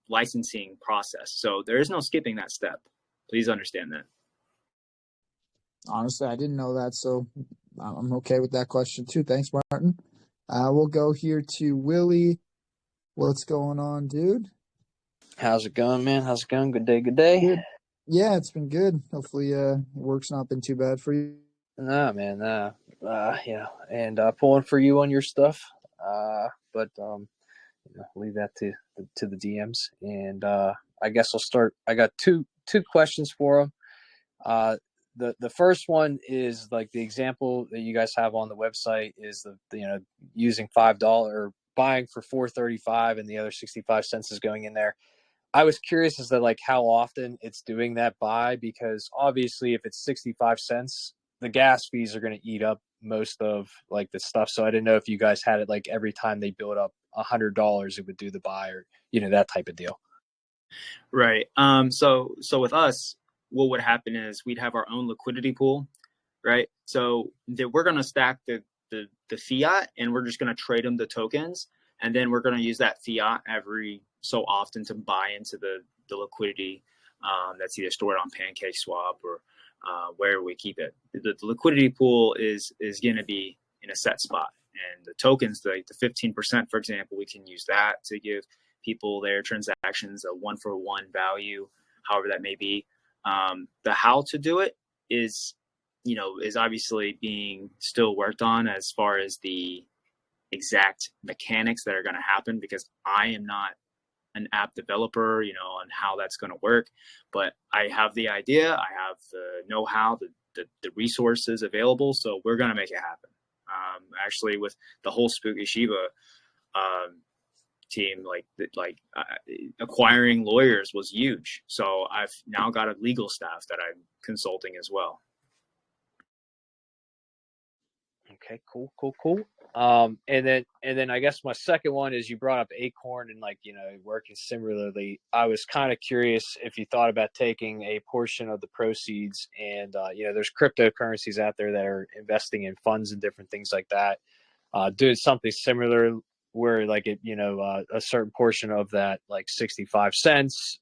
licensing process. So there is no skipping that step. Please understand that. Honestly, I didn't know that, so I'm okay with that question too. Thanks, Martin. We'll go here to Willie. What's going on, dude? How's it going, man? How's it going? Good day, good day. Good. Yeah, it's been good. Hopefully, work's not been too bad for you. Nah, man, and pulling for you on your stuff. But leave that to the DMs. And I guess I'll start. I got two questions for them. The first one is like the example that you guys have on the website is using $5 buying for $4.35 and the other 65 cents is going in there. I was curious as to like how often it's doing that buy, because obviously if it's 65 cents, the gas fees are going to eat up most of like the stuff. So I didn't know if you guys had it like every time they build up $100, it would do the buy, or that type of deal. Right. So with us, what would happen is we'd have our own liquidity pool, right? So we're going to stack the fiat, and we're just going to trade them the tokens, and then we're going to use that fiat every so often to buy into the liquidity that's either stored on PancakeSwap or where we keep it. The liquidity pool is going to be in a set spot, and the tokens, the 15%, for example, we can use that to give people their transactions a 1-for-1 value, however that may be. The how to do it is obviously being still worked on as far as the exact mechanics that are going to happen because I am not an app developer, on how that's going to work. But I have the idea, I have the know-how, the resources available, so we're going to make it happen. Actually, with the whole Spooky Shiva team, acquiring lawyers was huge. So I've now got a legal staff that I'm consulting as well. Okay, cool. And then I guess my second one is you brought up Acorn and working similarly. I was kind of curious if you thought about taking a portion of the proceeds and there's cryptocurrencies out there that are investing in funds and different things like that. Doing something similar where a certain portion of that 65 cents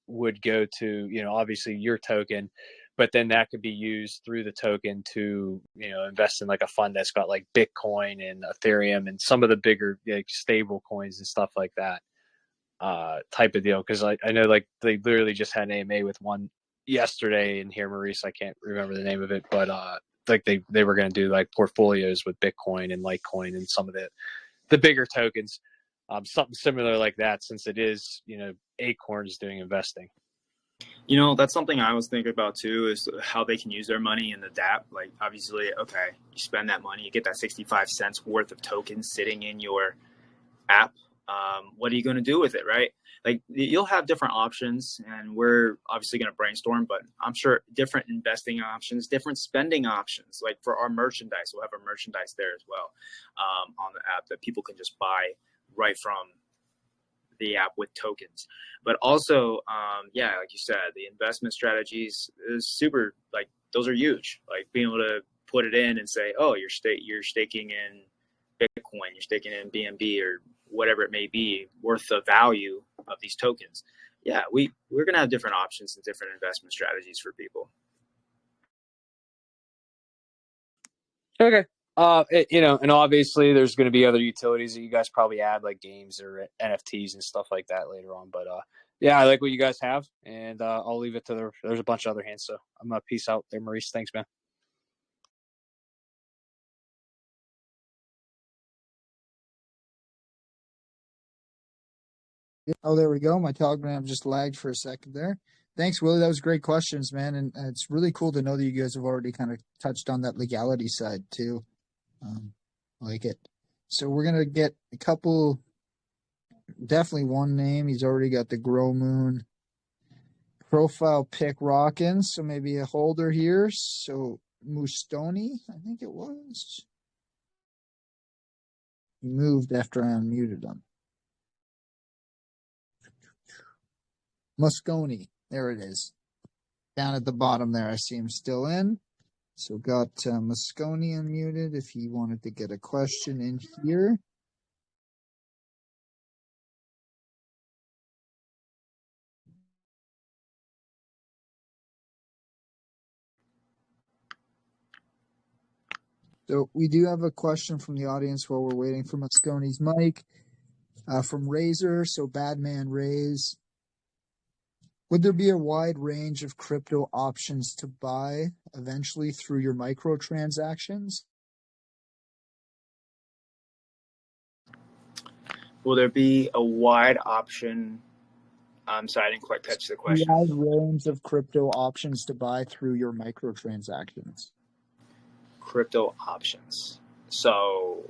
would go to obviously your token, but then that could be used through the token to invest in a fund that's got Bitcoin and Ethereum and some of the bigger stable coins and stuff like that type of deal. Because I know they literally just had an AMA with one yesterday in here, Maurice. I can't remember the name of it, but they were going to do portfolios with Bitcoin and Litecoin and some of the bigger tokens, something similar like that, since it is Acorns doing investing. That's something I was thinking about too, is how they can use their money in the DApp. Obviously, okay, you spend that money, you get that 65 cents worth of tokens sitting in your app. What are you going to do with it, right? You'll have different options, and we're obviously going to brainstorm, but I'm sure different investing options, different spending options. For our merchandise, we'll have our merchandise there as well on the app that people can just buy right from the app with tokens. But also, like you said, the investment strategies is super, those are huge. Being able to put it in and say, oh, you're staking in Bitcoin, you're staking in BNB or whatever it may be, worth the value of these tokens. Yeah, we're going to have different options and different investment strategies for people. Okay. And obviously there's going to be other utilities that you guys probably add, like games or NFTs and stuff like that later on. But I like what you guys have, and I'll leave it to there's a bunch of other hands. So I'm going to peace out there, Maurice. Thanks, man. Oh, there we go. My Telegram just lagged for a second there. Thanks, Willie. That was great questions, man. And it's really cool to know that you guys have already kind of touched on that legality side too. Like it. So we're going to get a couple, definitely one name. He's already got the GrowMoon profile pick rocking. So maybe a holder here. So Mustoni, I think it was. He moved after I unmuted him. Mosconi. There it is. Down at the bottom there, I see him still in. So got Mosconi unmuted if he wanted to get a question in here. So we do have a question from the audience while we're waiting for Mosconi's mic from Razor. So Badman Rays. Would there be a wide range of crypto options to buy eventually through your microtransactions? Will there be a wide option? I'm sorry, I didn't quite catch the question. Wide range of crypto options to buy through your microtransactions. Crypto options. So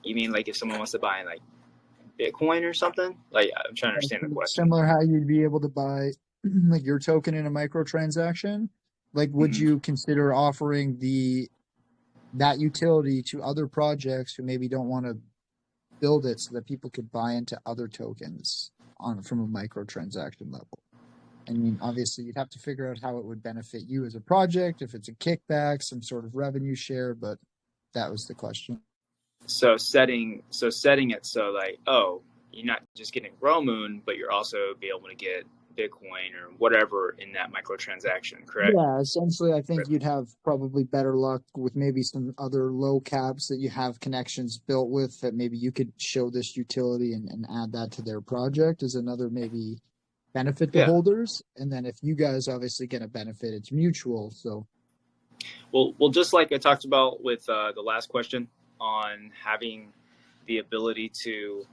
you mean if someone wants to buy Bitcoin or something? I'm trying to understand the question. Similar how you'd be able to buy your token in a microtransaction. Would you consider offering that utility to other projects who maybe don't want to build it so that people could buy into other tokens from a microtransaction level? I mean, obviously you'd have to figure out how it would benefit you as a project, if it's a kickback, some sort of revenue share, but that was the question. So setting it so you're not just getting GrowMoon, but you're also be able to get Bitcoin or whatever in that microtransaction, correct? Yeah, essentially I think you'd have probably better luck with maybe some other low caps that you have connections built with that maybe you could show this utility and add that to their project as another maybe benefit the holders. And then if you guys obviously get a benefit, it's mutual. So well, just like I talked about with the last question, on having the ability to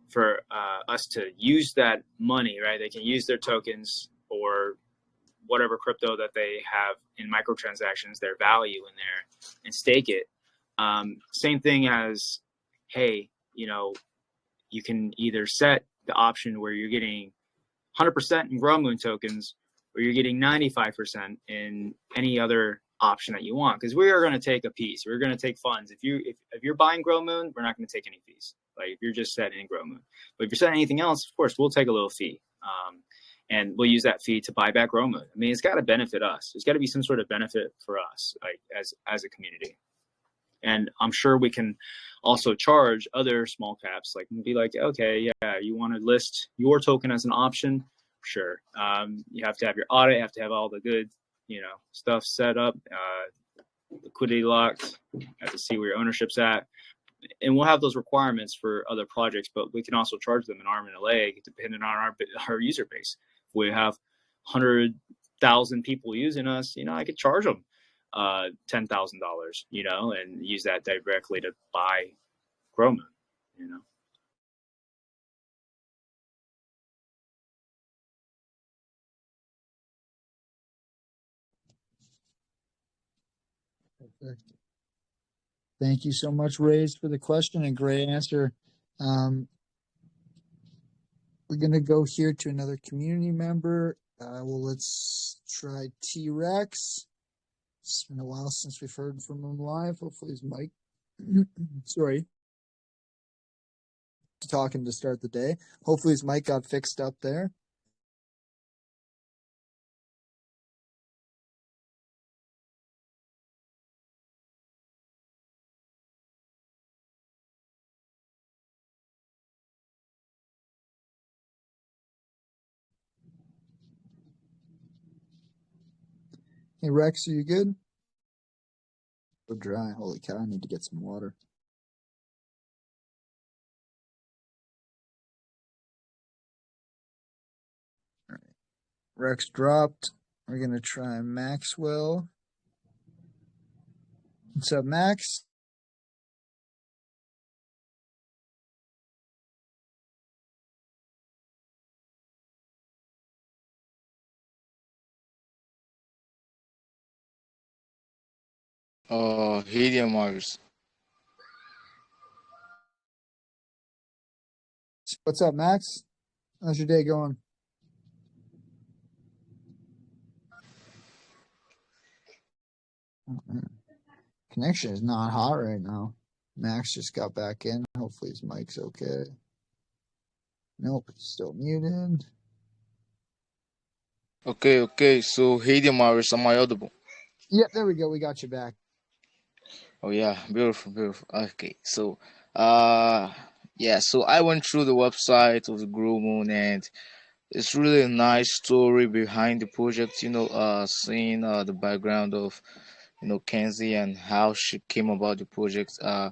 for us to use that money, right? They can use their tokens or whatever crypto that they have in microtransactions, their value in there, and stake it. Same thing as, hey, you can either set the option where you're getting 100% in GrowMoon tokens, or you're getting 95% in any other option that you want. Because we are going to take a piece. We're going to take funds. If you're buying GrowMoon, we're not going to take any fees. Like if you're just setting in GrowMoon. But if you're setting anything else, of course, we'll take a little fee. And we'll use that fee to buy back GrowMoon. I mean, it's got to benefit us. There's got to be some sort of benefit for us, like as a community. And I'm sure we can also charge other small caps, like be like, okay, yeah, you want to list your token as an option? Sure. You have to have your audit, you have to have all the good, stuff set up, liquidity locked, you have to see where your ownership's at. And we'll have those requirements for other projects, but we can also charge them an arm and a leg depending on our user base. If we have 100,000 people using us, I could charge them $10,000, and use that directly to buy GrowMoon, Perfect. Thank you so much, Rays, for the question and great answer. We're going to go here to another community member. Let's try T-Rex. It's been a while since we've heard from him live. Hopefully his mic. Sorry. Talking to start the day. Hopefully his mic got fixed up there. Hey, Rex, are you good? So dry. Holy cow, I need to get some water. All right. Rex dropped. We're going to try Maxwell. What's up, Max? Helium Mars. What's up, Max? How's your day going? Connection is not hot right now. Max just got back in. Hopefully his mic's okay. Nope, it's still muted. Okay. So Helium Mars, am I audible? Yep, there we go. We got you back. Oh yeah, beautiful. Okay, so so I went through the website of the GrowMoon, and it's really a nice story behind the project. Seeing the background of Kenzi and how she came about the project. I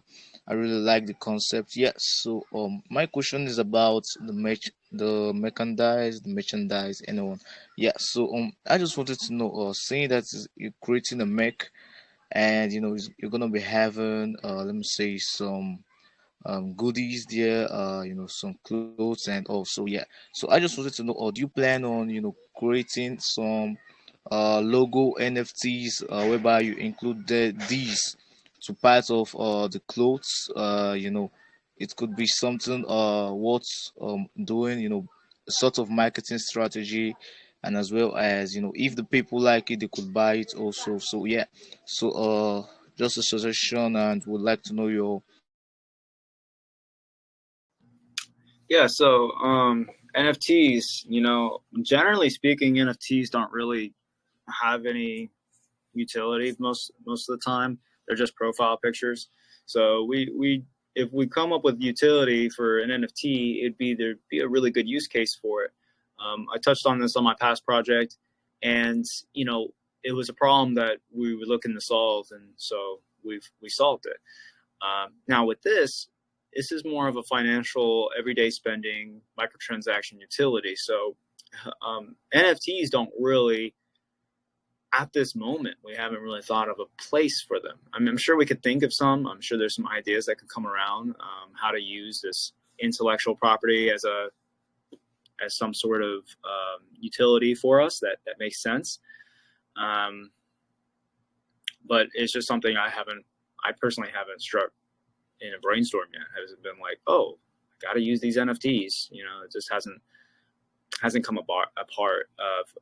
really like the concept. Yes. So my question is about the merchandise, anyone. Yeah. So I just wanted to know, seeing that you're creating a mech, and you're gonna be having let me say some goodies there, some clothes, and also, yeah. So I just wanted to know, or do you plan on creating some logo NFTs, whereby you include these to part of the clothes? It could be something worth doing, sort of marketing strategy, and as well as if the people like it, they could buy it also. So yeah. So just a suggestion, and would like to know your. Yeah, so NFTs, generally speaking, NFTs don't really have any utility most of the time. They're just profile pictures. So we if we come up with utility for an NFT, there'd be a really good use case for it. I touched on this on my past project, and it was a problem that we were looking to solve, and so we solved it. Now with this is more of a financial, everyday spending, microtransaction utility. So NFTs don't really at this moment, we haven't really thought of a place for them. I'm sure we could think of some. I'm sure there's some ideas that could come around, how to use this intellectual property as some sort of utility for us that makes sense. But it's just something I personally haven't struck in a brainstorm yet. Has it been like, oh, I got to use these NFTs? You know, it just hasn't come a part of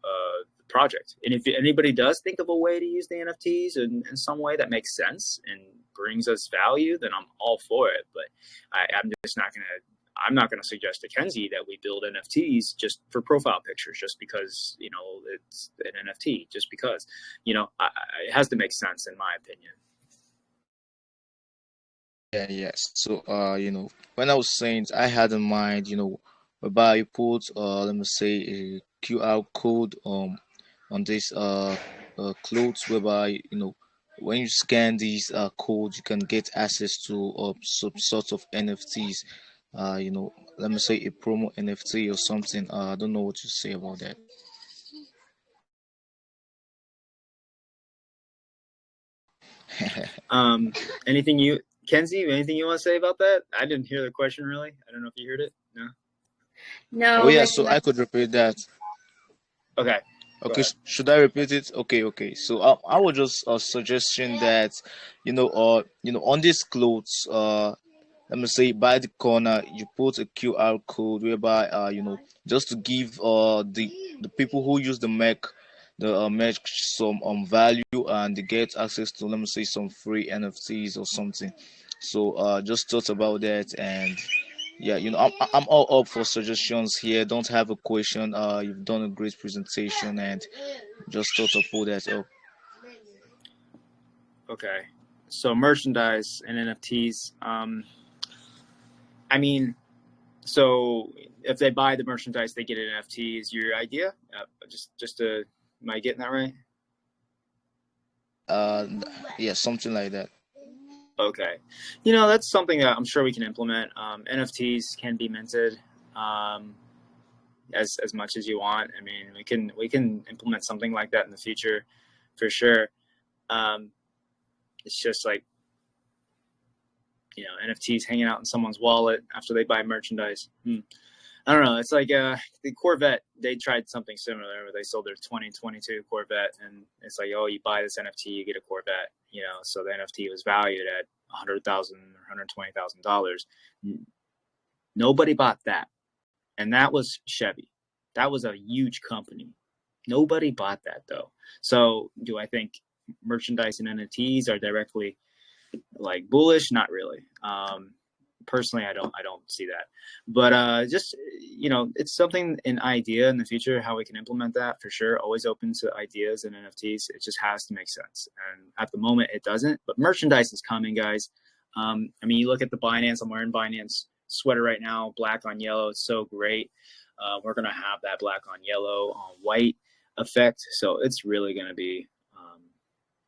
the project. And if anybody does think of a way to use the NFTs in some way that makes sense and brings us value, then I'm all for it. But I'm just not going to. I'm not going to suggest to Kenzi that we build NFTs just for profile pictures, just because, you know, it's an NFT, just because, you know, it has to make sense in my opinion. Yeah, yes. So, you know, when I was saying, I had in mind, you know, whereby you put, let me say, a QR code on this clothes, whereby, you know, when you scan these codes, you can get access to some sorts of NFTs. You know, let me say a promo NFT or something. I don't know what to say about that. Kenzi, anything you want to say about that? I didn't hear the question really. I don't know if you heard it. No. No. Oh yeah, so I could repeat that. Okay. Okay, should I repeat it? Okay. So I was just suggesting that, you know, on these clothes, let me say by the corner, you put a QR code whereby, you know, just to give the people who use the merch some value, and they get access to, let me say, some free NFTs or something. So just thought about that. And yeah, you know, I'm all up for suggestions here. Don't have a question. You've done a great presentation, and just thought to pull that up. Okay. So merchandise and NFTs. I mean, so if they buy the merchandise, they get an NFT. Is your idea? Am I getting that right? Yeah, something like that. Okay. You know, that's something that I'm sure we can implement. NFTs can be minted as much as you want. I mean, we can implement something like that in the future for sure. It's just like, you know, NFTs hanging out in someone's wallet after they buy merchandise. I don't know. It's like the Corvette. They tried something similar where they sold their 2022 Corvette, and it's like, oh, you buy this NFT, you get a Corvette. You know, so the NFT was valued at $100,000 or $120,000. Nobody bought that, and that was Chevy. That was a huge company. Nobody bought that though. So, do I think merchandise and NFTs are directly like bullish? Not really. Personally, I don't see that. But just, you know, it's something, an idea in the future how we can implement that for sure. Always open to ideas and NFTs. It just has to make sense. And at the moment, it doesn't. But merchandise is coming, guys. I mean, you look at the Binance. I'm wearing Binance sweater right now, black on yellow. It's so great. We're gonna have that black on yellow on white effect. So it's really gonna be,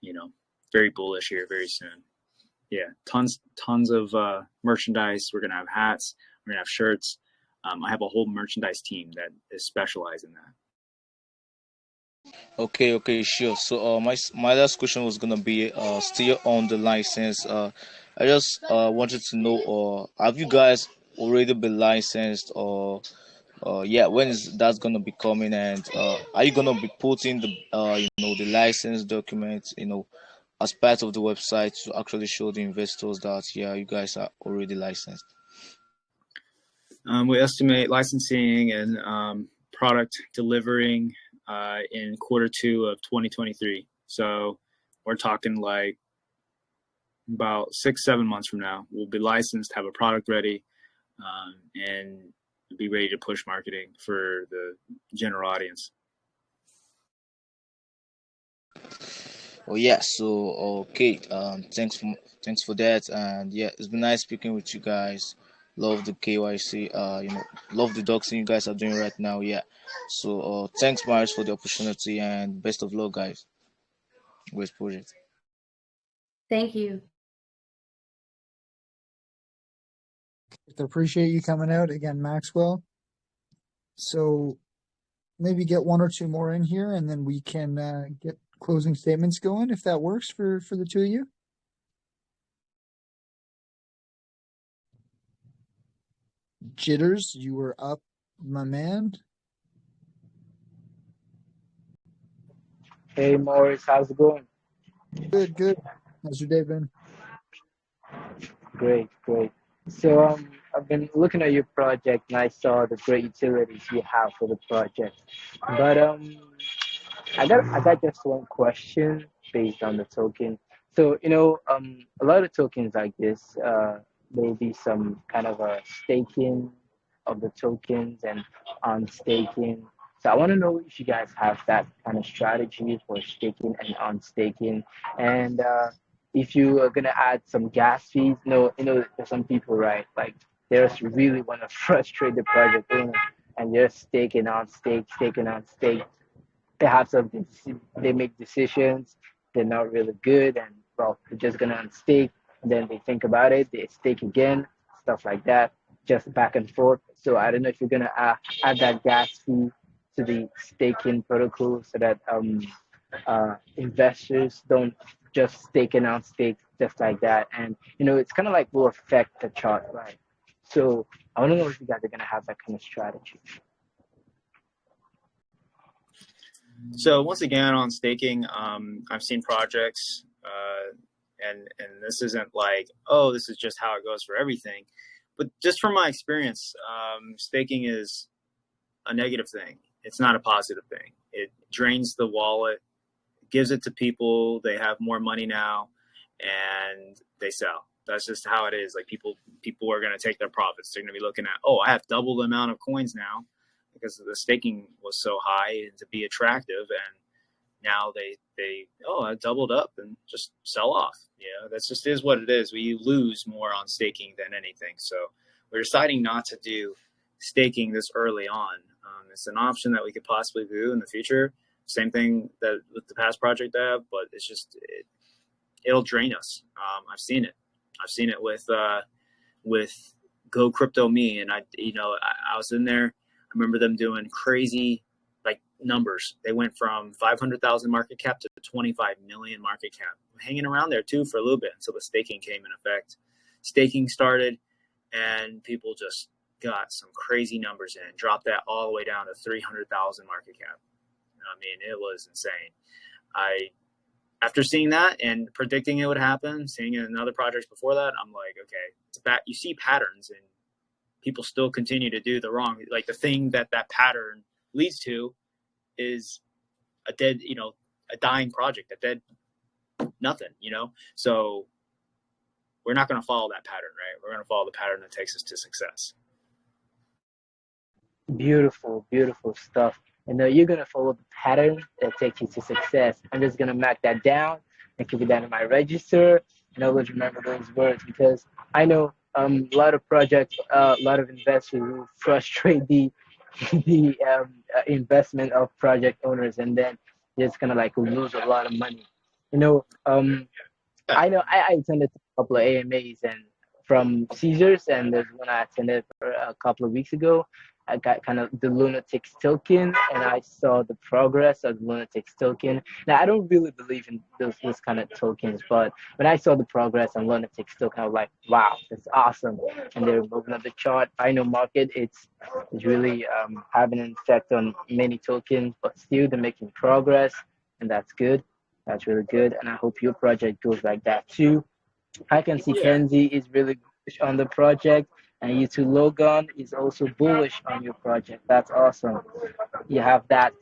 you know, very bullish here very soon. Yeah, tons of merchandise. We're gonna have hats. We're gonna have shirts. I have a whole merchandise team that is specialized in that. Okay, sure. So my last question was gonna be still on the license. I just wanted to know, have you guys already been licensed, or yeah, when is that gonna be coming? And are you gonna be putting the you know, the license documents, you know, as part of the website to actually show the investors that, yeah, you guys are already licensed? We estimate licensing and product delivering in Q2 of 2023. So we're talking like about 6-7 months from now. We'll be licensed, have a product ready, and be ready to push marketing for the general audience. Oh yeah, so okay, thanks for that, and yeah, it's been nice speaking with you guys. Love the KYC, you know, love the doxing you guys are doing right now. Yeah, so thanks, Marius, for the opportunity, and best of luck, guys. Great project. Thank you. Appreciate you coming out again, Maxwell. So maybe get one or two more in here, and then we can get closing statements going, if that works for the two of you. Jitters, you were up, my man. Hey Morris, how's it going? Good. How's your day been? Great, great. So I've been looking at your project and I saw the great utilities you have for the project. But I got just one question based on the token. So, a lot of tokens like this, maybe some kind of a staking of the tokens and on staking. So I want to know if you guys have that kind of strategy for staking and on staking, and if you are gonna add some gas fees. There's some people, right? Like they just really want to frustrate the project owner, and they're staking on stake, staking on stake. Perhaps they make decisions, they're not really good, and well, they're just gonna unstake, and then they think about it, they stake again, stuff like that, just back and forth. So I don't know if you're gonna add that gas fee to the staking protocol so that investors don't just stake and unstake just like that, and it's kind of like will affect the chart, right? So I want to know if you guys are gonna have that kind of strategy. So once again, on staking, I've seen projects, and this isn't like, oh, this is just how it goes for everything, but just from my experience, staking is a negative thing. It's not a positive thing. It drains the wallet, gives it to people. They have more money now, and they sell. That's just how it is. Like people are going to take their profits. They're going to be looking at, oh, I have double the amount of coins now, because the staking was so high to be attractive, and now they I doubled up and just sell off. Yeah, that's just is what it is. We lose more on staking than anything. So we're deciding not to do staking this early on. It's an option that we could possibly do in the future. Same thing that with the past project I have, but it's just it'll drain us. I've seen it. I've seen it with Go Crypto Me, and I was in there. I remember them doing crazy like numbers. They went from 500,000 market cap to 25 million market cap, hanging around there too for a little bit until the staking came in effect. Staking started, and people just got some crazy numbers in, dropped that all the way down to 300,000 market cap. I mean, it was insane. After seeing that and predicting it would happen, seeing it in other projects before that, I'm like, okay, you see patterns, and people still continue to do the wrong. Like the thing that pattern leads to is a dying project, a dead nothing, So we're not going to follow that pattern, right? We're going to follow the pattern that takes us to success. Beautiful, beautiful stuff. And you're gonna follow the pattern that takes you to success. I'm just gonna mark that down and keep it down in my register, and always remember those words, because I know a lot of projects, a lot of investors will frustrate the investment of project owners, and then they're just gonna like lose a lot of money. I know I attended a couple of AMAs and from Caesars, and there's one I attended for a couple of weeks ago. I got kind of the Lunatics token, and I saw the progress of the Lunatics token. Now, I don't really believe in this kind of tokens, but when I saw the progress on Lunatics token, I was like, wow, that's awesome. And they're moving up the chart. I know market, it's really having an effect on many tokens, but still they're making progress, and that's good. That's really good, and I hope your project goes like that too. I can see Kenzi is really bullish on the project, and you too, Lowgun is also bullish on your project. That's awesome. You have that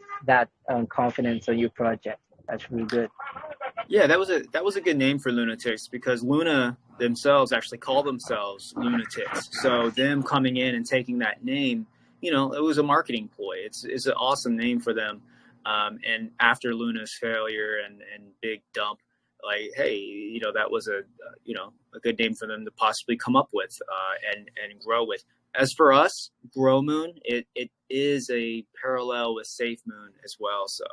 confidence on your project. That's really good. Yeah, that was a good name for Lunatics, because Luna themselves actually call themselves Lunatics. So them coming in and taking that name, it was a marketing ploy. It's an awesome name for them. And after Luna's failure and big dump, like, hey, that was a good name for them to possibly come up with and grow with. As for us, GrowMoon, it is a parallel with SafeMoon as well. So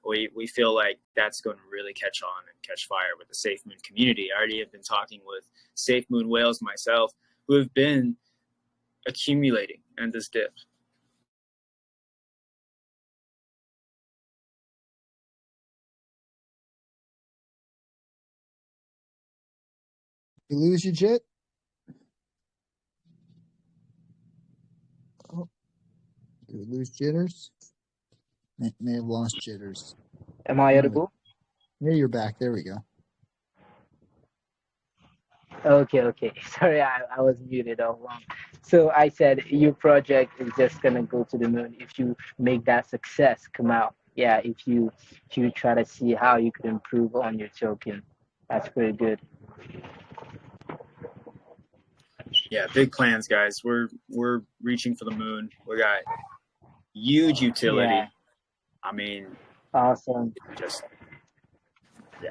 we feel like that's going to really catch on and catch fire with the SafeMoon community. I already have been talking with SafeMoon whales myself, who have been accumulating in this dip. You lose your jit? Oh, did we lose jitters? May have lost jitters. Am I audible? Yeah, you're back. There we go. Okay. Sorry, I was muted all along. So I said your project is just gonna go to the moon if you make that success come out. Yeah, if you try to see how you could improve on your token. That's pretty good. Yeah, big plans, guys. We're reaching for the moon. We got huge utility. Yeah. I mean, Awesome. just yeah.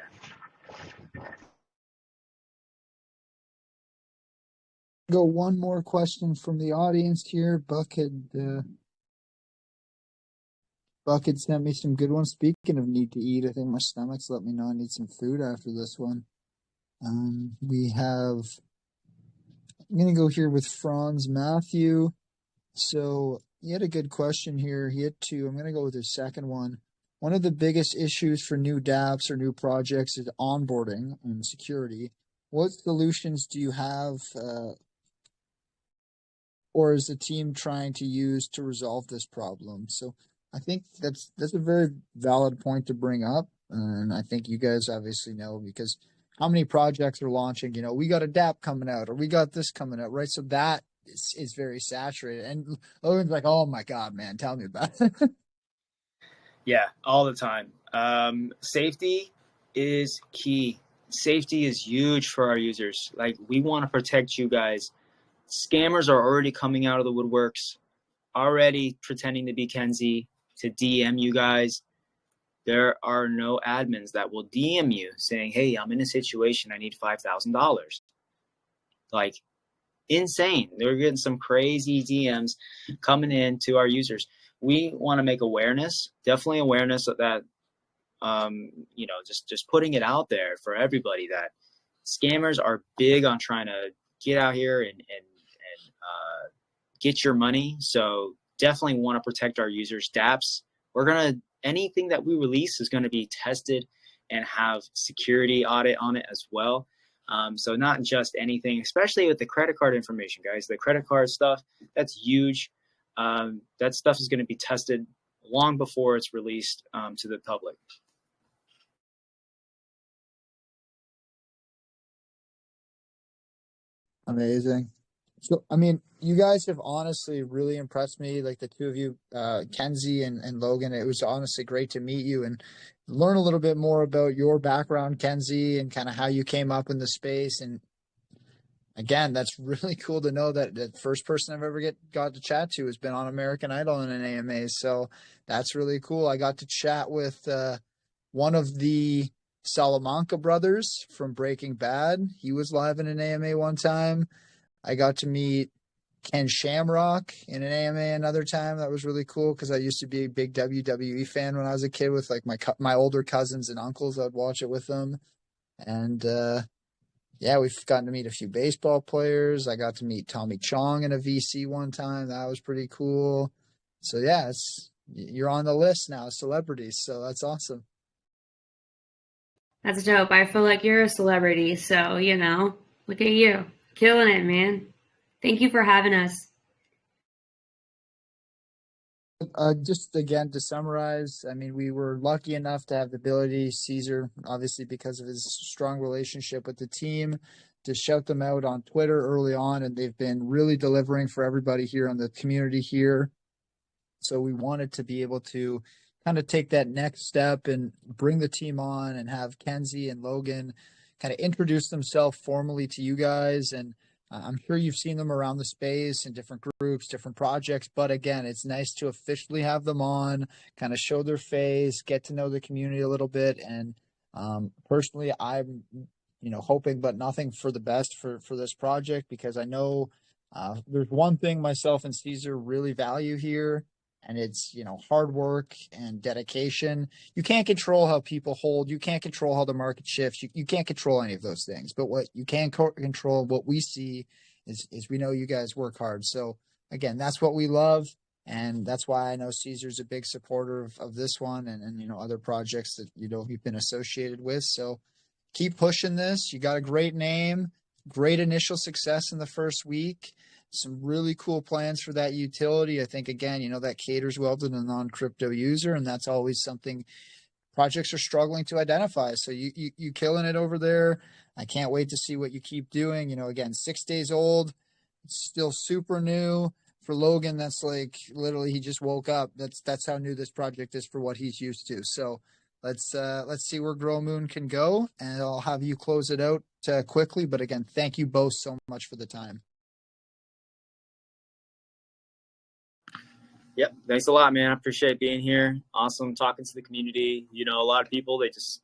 Go one more question from the audience here. Buck had sent me some good ones. Speaking of need to eat, I think my stomach's let me know I need some food after this one. We have, I'm going to go here with Franz Matthew. So he had a good question here. He had two. I'm going to go with his second one. One of the biggest issues for new dApps or new projects is onboarding and security. What solutions do you have, or is the team trying to use to resolve this problem? So I think that's a very valid point to bring up, and I think you guys obviously know, because how many projects are launching? You know, we got a dApp coming out, or we got this coming out, right? So that is very saturated. And Logan's like, "Oh my God, man, tell me about it." Yeah, all the time. Safety is key. Safety is huge for our users. Like, we want to protect you guys. Scammers are already coming out of the woodworks, already pretending to be Kenzi to DM you guys. There are no admins that will DM you saying, "Hey, I'm in a situation. I need $5,000." Like, insane. They're getting some crazy DMs coming in to our users. We want to make awareness, definitely awareness of that. Just putting it out there for everybody that scammers are big on trying to get out here and get your money. So definitely want to protect our users. dApps, anything that we release is going to be tested and have security audit on it as well. So not just anything, especially with the credit card information, guys. The credit card stuff, that's huge. That stuff is going to be tested long before it's released to the public. Amazing. So, I mean, you guys have honestly really impressed me, like the two of you, Kenzi and Logan. It was honestly great to meet you and learn a little bit more about your background, Kenzi, and kind of how you came up in the space. And again, that's really cool to know that the first person I've ever got to chat to has been on American Idol and an AMA. So that's really cool. I got to chat with one of the Salamanca brothers from Breaking Bad. He was live in an AMA one time. I got to meet Ken Shamrock in an AMA another time. That was really cool because I used to be a big WWE fan when I was a kid with like my older cousins and uncles. I'd watch it with them. And yeah, we've gotten to meet a few baseball players. I got to meet Tommy Chong in a VC one time. That was pretty cool. So yeah, you're on the list now, celebrities. So that's awesome. That's dope. I feel like you're a celebrity. So, look at you. Killing it, man. Thank you for having us. Just again, to summarize, I mean, we were lucky enough to have the ability, Caesar, obviously because of his strong relationship with the team, to shout them out on Twitter early on, and they've been really delivering for everybody here on the community here. So we wanted to be able to kind of take that next step and bring the team on and have Kenzi and Logan kind of introduce themselves formally to you guys. And I'm sure you've seen them around the space in different groups, different projects. But again, it's nice to officially have them on, kind of show their face, get to know the community a little bit. And personally, I'm, hoping but nothing for the best for this project, because I know there's one thing myself and Caesar really value here, and it's, hard work and dedication. You can't control how people hold. You can't control how the market shifts. You can't control any of those things. But what you can control, what we see, is we know you guys work hard. So, again, that's what we love. And that's why I know Caesar's a big supporter of this one and other projects that, you've been associated with. So keep pushing this. You got a great name. great initial success in the first week. Some really cool plans for that utility. I think, again, that caters well to the non-crypto user, and that's always something projects are struggling to identify. So you killing it over there. I can't wait to see what you keep doing. Again, 6 days old. It's still super new. For Logan, that's like literally he just woke up. That's how new this project is for what he's used to. So let's see where GrowMoon can go, and I'll have you close it out quickly. But again, thank you both so much for the time. Yep. Thanks a lot, man. I appreciate being here. Awesome talking to the community. A lot of people, they just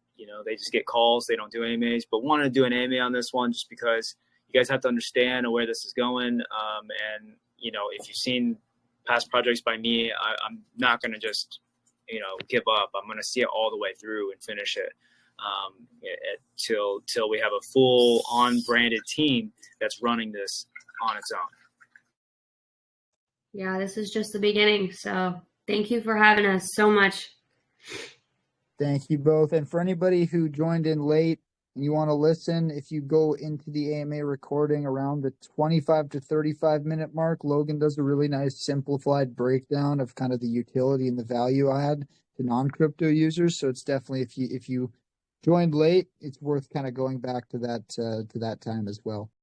get calls. They don't do AMAs, but wanted to do an AMA on this one just because you guys have to understand where this is going. And, if you've seen past projects by me, I'm not going to just, give up. I'm going to see it all the way through and finish it till we have a full on-branded team that's running this on its own. Yeah, this is just the beginning. So thank you for having us so much. Thank you both. And for anybody who joined in late and you want to listen, if you go into the AMA recording around the 25 to 35 minute mark, Logan does a really nice simplified breakdown of kind of the utility and the value add to non-crypto users. So it's definitely, if you joined late, it's worth kind of going back to that time as well.